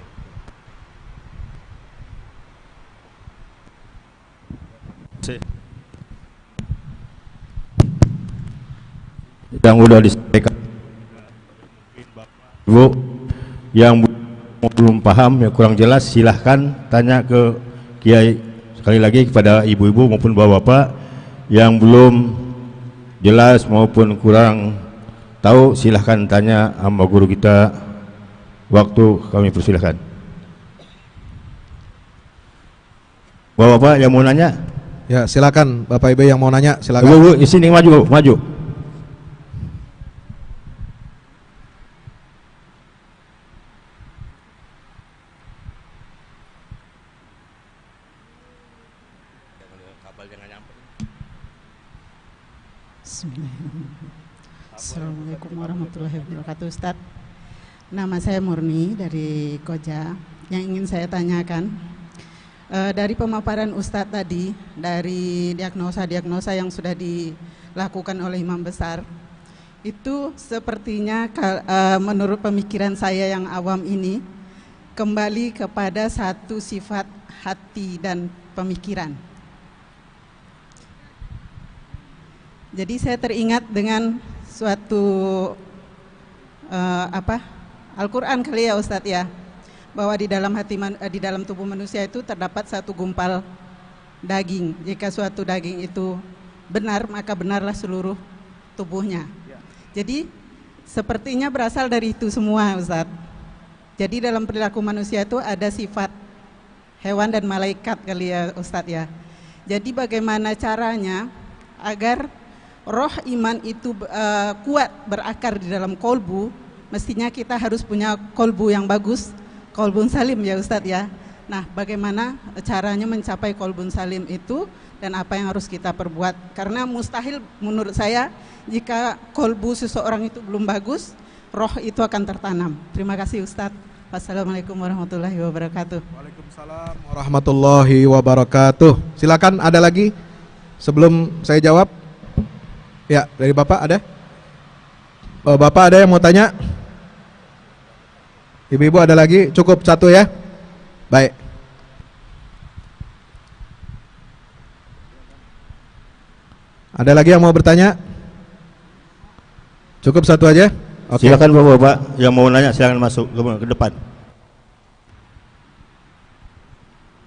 Yang udah disampaikan Ibu, yang belum paham, yang kurang jelas, silahkan tanya ke Kiai. Sekali lagi kepada ibu-ibu maupun bapak-bapak yang belum jelas maupun kurang tahu, silahkan tanya sama guru kita. Waktu kami persilahkan. Bapak-bapak yang mau nanya, ya silakan. Bapak Ibu yang mau nanya silakan. ibu di sini maju, maju. Assalamualaikum warahmatullahi wabarakatuh. Ustaz, nama saya Murni dari Koja. Yang ingin saya tanyakan, dari pemaparan Ustadz tadi, dari diagnosa-diagnosa yang sudah dilakukan oleh imam besar, itu sepertinya menurut pemikiran saya yang awam ini kembali kepada satu sifat hati dan pemikiran. Jadi saya teringat dengan suatu Al-Quran kali ya Ustadz ya, bahwa di dalam di dalam tubuh manusia itu terdapat satu gumpal daging. Jika suatu daging itu benar, maka benarlah seluruh tubuhnya. Jadi sepertinya berasal dari itu semua Ustadz. Jadi dalam perilaku manusia itu ada sifat hewan dan malaikat kali ya Ustadz ya. Jadi bagaimana caranya agar roh iman itu kuat berakar di dalam kolbu? Mestinya kita harus punya kolbu yang bagus, kolbun salim ya Ustadz ya. Nah, bagaimana caranya mencapai kolbun salim itu dan apa yang harus kita perbuat? Karena mustahil menurut saya jika kolbu seseorang itu belum bagus, roh itu akan tertanam. Terima kasih Ustadz. Wassalamualaikum warahmatullahi wabarakatuh. Waalaikumsalam warahmatullahi wabarakatuh. Silakan, ada lagi sebelum saya jawab? Ya, dari Bapak ada? Oh, Bapak ada yang mau tanya? Ibu-ibu ada lagi? Cukup satu ya? Baik. Ada lagi yang mau bertanya? Cukup satu aja? Oke. Silakan bapak-bapak yang mau nanya, silakan masuk ke depan.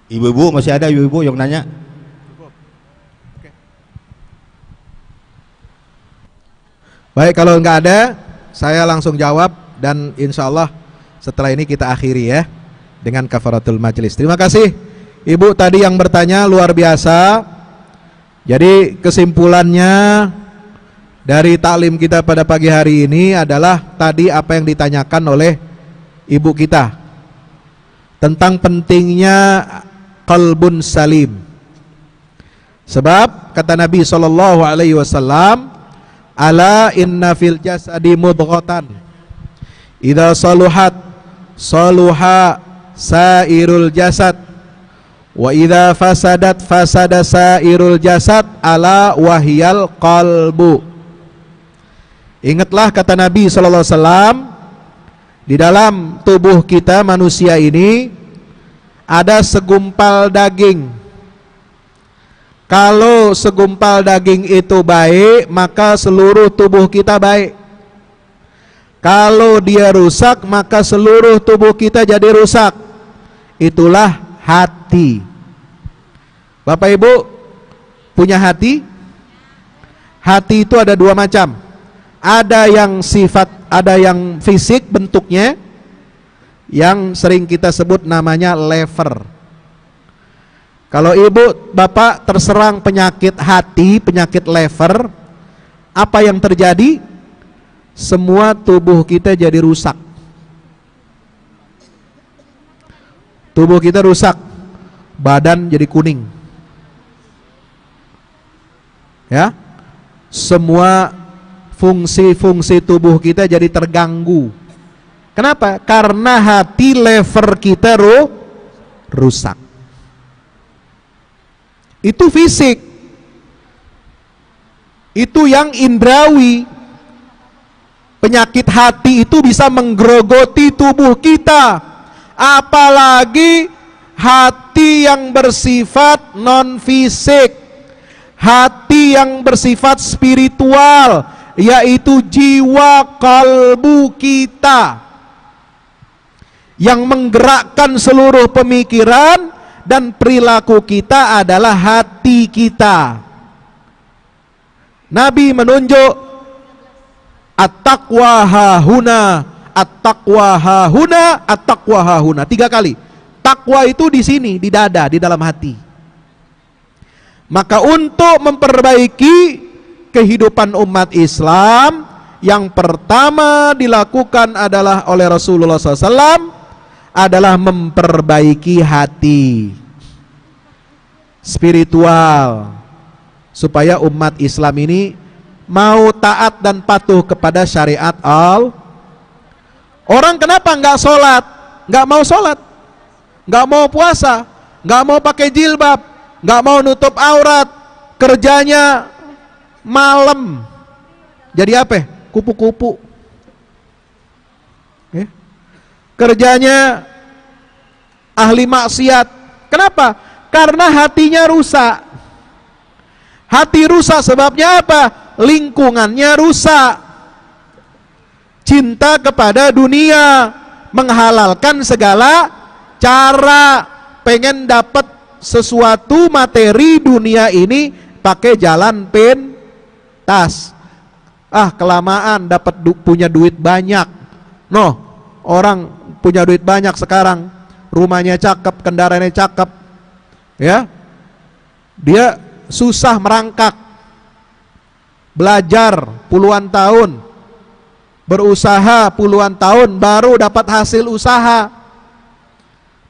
Ibu-ibu, masih ada ibu-ibu yang nanya? Baik, kalau nggak ada, saya langsung jawab dan insya Allah setelah ini kita akhiri ya dengan kafaratul majlis. Terima kasih Ibu tadi yang bertanya, luar biasa. Jadi kesimpulannya dari taklim kita pada pagi hari ini adalah tadi apa yang ditanyakan oleh Ibu kita tentang pentingnya qalbun salim. Sebab kata Nabi SAW, ala inna fil jasadi mudghatan idza saluhat saluha sairul jasad wa idza fasadat fasada sairul jasad ala wahyal qalbu. Ingatlah kata Nabi SAW, di dalam tubuh kita manusia ini ada segumpal daging. Kalau segumpal daging itu baik, maka seluruh tubuh kita baik. Kalau dia rusak, maka seluruh tubuh kita jadi rusak. Itulah hati. Bapak Ibu punya hati? Hati itu ada dua macam. Ada yang sifat, ada yang fisik bentuknya, yang sering kita sebut namanya lever. Kalau ibu bapak terserang penyakit hati, penyakit lever, apa yang terjadi? Semua tubuh kita jadi rusak. Tubuh kita rusak, badan jadi kuning. Ya, semua fungsi-fungsi tubuh kita jadi terganggu. Kenapa? Karena hati, lever kita rusak. Itu fisik. Itu yang indrawi. Penyakit hati itu bisa menggerogoti tubuh kita. Apalagi hati yang bersifat non fisik, hati yang bersifat spiritual, yaitu jiwa kalbu kita, yang menggerakkan seluruh pemikiran dan perilaku kita adalah hati kita. Nabi menunjuk at-taqwa hahuna, at-taqwa hahuna, at-taqwa hahuna 3 kali. Takwa itu di sini, di dada, di dalam hati. Maka untuk memperbaiki kehidupan umat Islam, yang pertama dilakukan adalah oleh Rasulullah SAW adalah memperbaiki hati spiritual, supaya umat Islam ini mau taat dan patuh kepada syariat Allah. Orang kenapa nggak sholat, nggak mau sholat, nggak mau puasa, nggak mau pakai jilbab, nggak mau nutup aurat, kerjanya malam jadi apa? Kupu-kupu. Kerjanya ahli maksiat. Kenapa? Karena hatinya rusak. Hati rusak sebabnya apa? Lingkungannya rusak. Cinta kepada dunia, menghalalkan segala cara, pengen dapat sesuatu materi dunia ini pakai jalan pintas. Kelamaan dapat punya duit banyak. Orang punya duit banyak sekarang, rumahnya cakep, kendaraannya cakep, ya, dia susah merangkak, belajar puluhan tahun, berusaha puluhan tahun, baru dapat hasil usaha,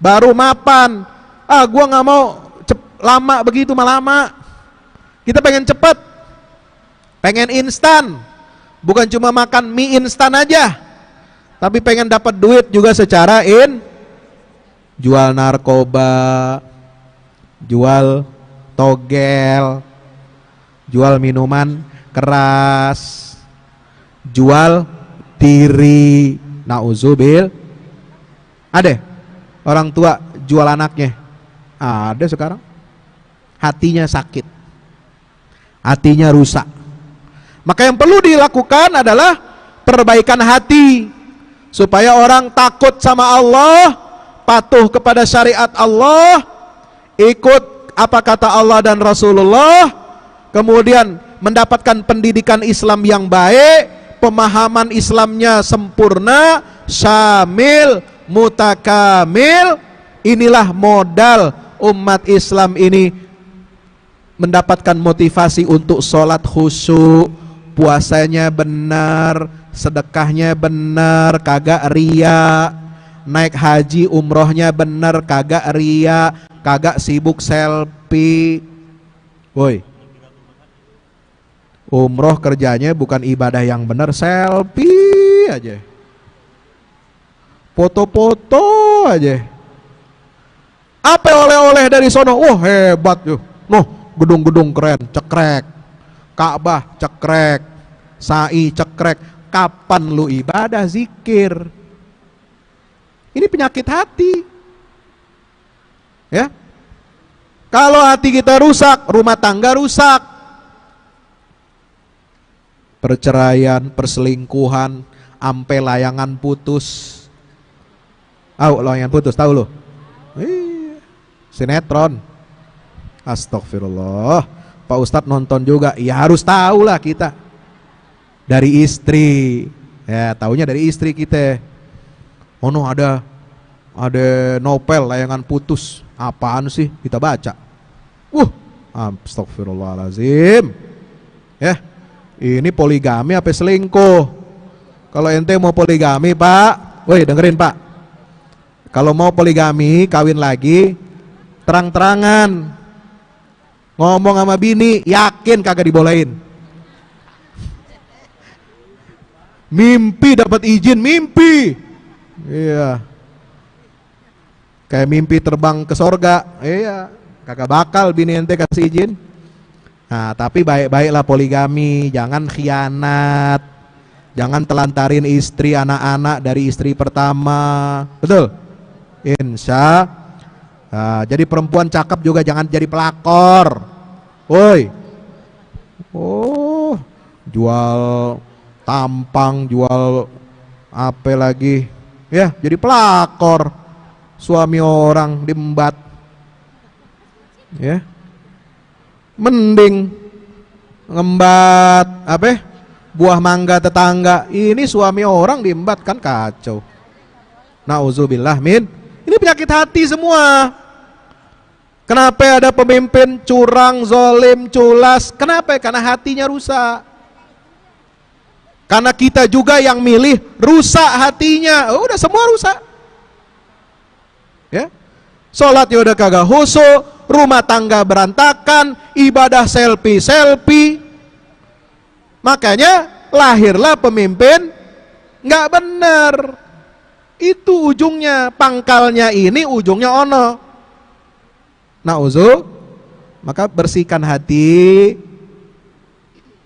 baru mapan. Gua nggak mau lama begitu, lama. Kita pengen cepet, pengen instan, bukan cuma makan mie instan aja, tapi pengen dapat duit juga secara jual narkoba, jual togel, jual minuman keras, jual diri. Nauzubil. Ada orang tua jual anaknya. Ada sekarang. Hatinya sakit, hatinya rusak. Maka yang perlu dilakukan adalah perbaikan hati, supaya orang takut sama Allah, patuh kepada syariat Allah, ikut apa kata Allah dan Rasulullah, kemudian mendapatkan pendidikan Islam yang baik, pemahaman Islamnya sempurna, syamil, mutakamil. Inilah modal umat Islam ini mendapatkan motivasi untuk sholat khusyuk, puasanya benar, sedekahnya benar, kagak ria, naik haji umrohnya benar, kagak ria, kagak sibuk selfie, Woi, umroh kerjanya bukan ibadah yang benar, selfie aja, foto-foto aja. Apa oleh-oleh dari sono? Wah hebat yuk, noh gedung-gedung keren, cekrek, Ka'bah cekrek, sa'i cekrek. Kapan lu ibadah zikir? Ini penyakit hati, ya. Kalau hati kita rusak, rumah tangga rusak. Perceraian, perselingkuhan, ampe layangan putus. Layangan putus, tahu lo? Sinetron. Astagfirullah. Pak Ustadz nonton juga, ya harus tahu lah kita. Dari istri, ya taunya dari istri kita. Oh no, ada novel layangan putus. Apaan sih? Kita baca. Astagfirullahaladzim. Ya, ini poligami apa selingkuh? Kalau ente mau poligami Pak, woi dengerin Pak. Kalau mau poligami, kawin lagi, terang-terangan. Ngomong sama bini, yakin kagak dibolehin. Mimpi dapat izin, mimpi. Iya. Kayak mimpi terbang ke sorga. Iya. Kagak bakal bini ente kasih izin. Nah, tapi baik-baiklah poligami, jangan khianat. Jangan telantarin istri, anak-anak dari istri pertama. Betul? Insya. Nah, jadi perempuan cakep juga jangan jadi pelakor. Woi. Oh, jual tampang, jual apa lagi? Ya, jadi pelakor. Suami orang diembat. Ya, mending ngembat apa? Buah mangga tetangga. Ini suami orang diembat, kan kacau. Nauzubillah min. Ini penyakit hati semua. Kenapa ada pemimpin curang, zolim, culas? Kenapa? Karena hatinya rusak. Karena kita juga yang milih rusak hatinya. Udah semua rusak. Ya. Sholatnya udah kagak khusyuk, rumah tangga berantakan, ibadah selfie. Makanya lahirlah pemimpin nggak benar. Itu ujungnya, pangkalnya ini, ujungnya ono. Nauzu, maka bersihkan hati,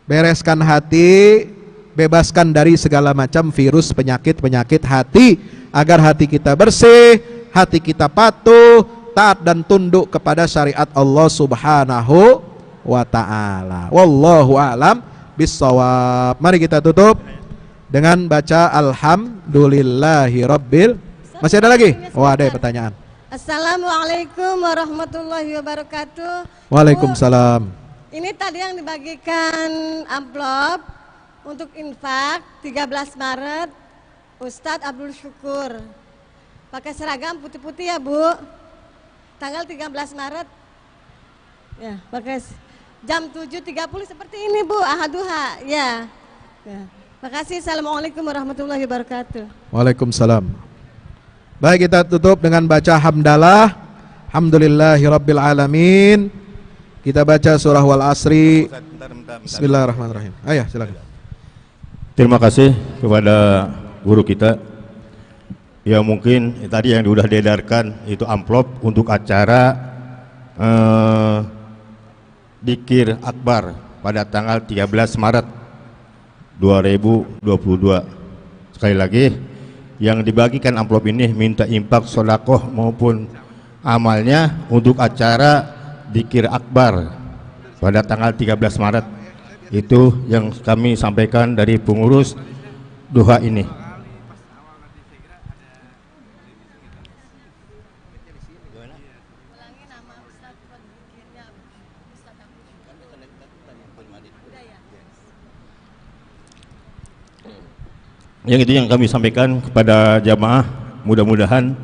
bereskan hati, bebaskan dari segala macam virus, penyakit hati, agar hati kita bersih, hati kita patuh, taat dan tunduk kepada syariat Allah Subhanahu wa ta'ala. Wallahu a'lam bissawab. Mari kita tutup dengan baca alhamdulillahi rabbil. Masih ada lagi? Oh, ada pertanyaan. Assalamualaikum warahmatullahi wabarakatuh. Waalaikumsalam. Ini tadi yang dibagikan amplop untuk infak 13 Maret Ustadz Abdul Syukur. Pakai seragam putih-putih ya Bu. Tanggal 13 Maret. Ya, pakai jam 7.30 seperti ini Bu, ahaduha. Ya. Makasih. Assalamualaikum warahmatullahi wabarakatuh. Waalaikumsalam. Baik, kita tutup dengan baca hamdalah. Alhamdulillahirabbil alamin. Kita baca surah Wal Asri. Bismillahirrahmanirrahim. Ayah, silakan. Terima kasih kepada guru kita. Ya mungkin tadi yang sudah diedarkan itu amplop untuk acara Dzikir Akbar pada tanggal 13 Maret 2022. Sekali lagi, yang dibagikan amplop ini minta infak, sedekah maupun amalnya untuk acara Dzikir Akbar pada tanggal 13 Maret. Itu yang kami sampaikan dari pengurus duha ini. Yang itu yang kami sampaikan kepada jamaah, mudah-mudahan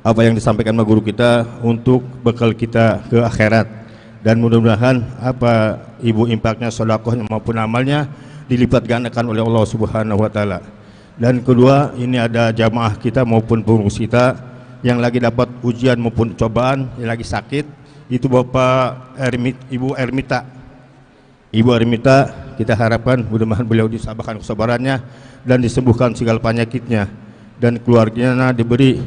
apa yang disampaikan oleh guru kita untuk bekal kita ke akhirat, dan mudah-mudahan apa ibu infaknya, sedekahnya maupun amalnya dilipat gandakan oleh Allah Subhanahu wa taala. Dan kedua, ini ada jamaah kita maupun pengurus kita yang lagi dapat ujian maupun cobaan, yang lagi sakit, itu Bapak Ibu Ermita. Ibu Ermita, kita harapkan mudah-mudahan beliau disabarkan kesabarannya dan disembuhkan segala penyakitnya dan keluarganya diberi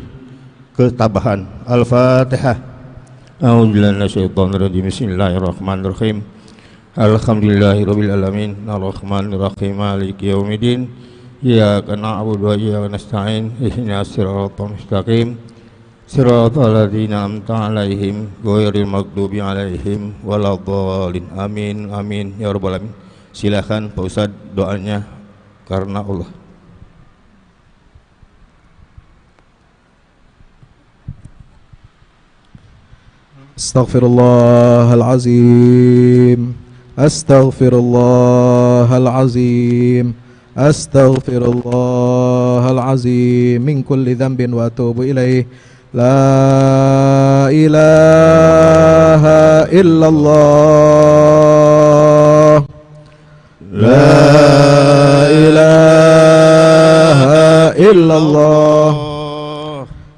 ketabahan. Al-Fatihah. A'udzubillahi minasyaitonir rajim. Bismillahirrahmanirrahim. Alhamdulillahirabbil alamin. Arrahmanirrahim. Maliki yaumiddin. Iyyaka na'budu wa iyyaka nasta'in. Ihdinas siratal mustaqim. Siratal ladzina an'amta 'alaihim ghairil maghdubi 'alaihim waladdallin. Amin amin ya rabbal alamin. Silakan Pak Ustadz doanya karena Allah. Astaghfirullahalazim. Astaghfirullahalazim. Astaghfirullahalazim min kulli dhanbin wa atubu ilaih. La ilaha illallah. La ilaha illallah.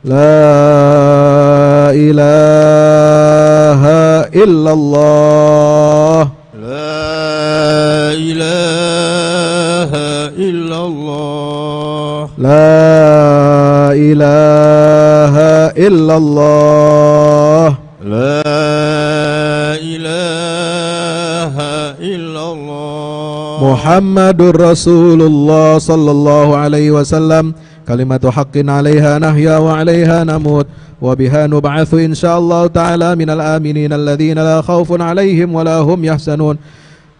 La ilaha illallah. La ilaha illallah. La ilaha illallah. La ilaha illallah. Muhammadur Rasulullah sallallahu alaihi wasallam. Kalimatu haqqin 'alaiha nahya wa 'alaiha namut wa biha nub'atsu insyaallah ta'ala minal aminin alladzina la khaufun 'alaihim wa la hum yahzanun.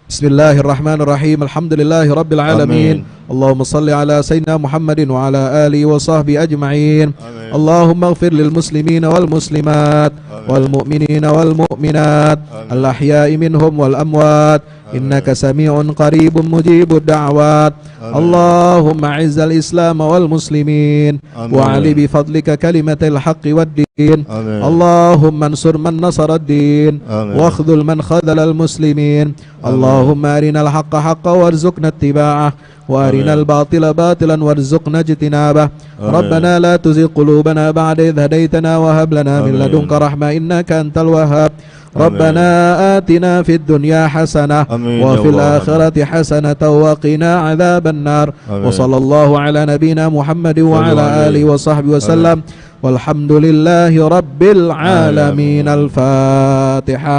Bismillahirrahmanirrahim. Alhamdulillahi rabbil alamin. Allahumma salli ala sayyidina Muhammadin wa ala alihi wa sahbihi ajma'in. Allahumma ighfir lil muslimina wal muslimat wal mu'minina wal mu'minat al ahya'i minhum wal amwat innaka sami'un qaribun mujibud da'wat. Allahumma izzal islam wal muslimin wa ali bi fadlika kalimatil haqqi wad din. Allahumma ansur man nasara ad-din wa akhdhul man khadhala al muslimin. Allahumma arinal haqqa haqqan warzuqna ittiba'ah wa arinal batila batilan warzuqna ijtinabah. Rabbana la tuzigh qulubana ba'da idh hadaytana wa hab lana min ladunka rahmah innaka antal wahhab. ربنا آتنا في الدنيا حسنة وفي الآخرة حسنة وقنا عذاب النار وصلى الله على نبينا محمد وعلى آله وصحبه وسلم والحمد لله رب العالمين. الفاتحة.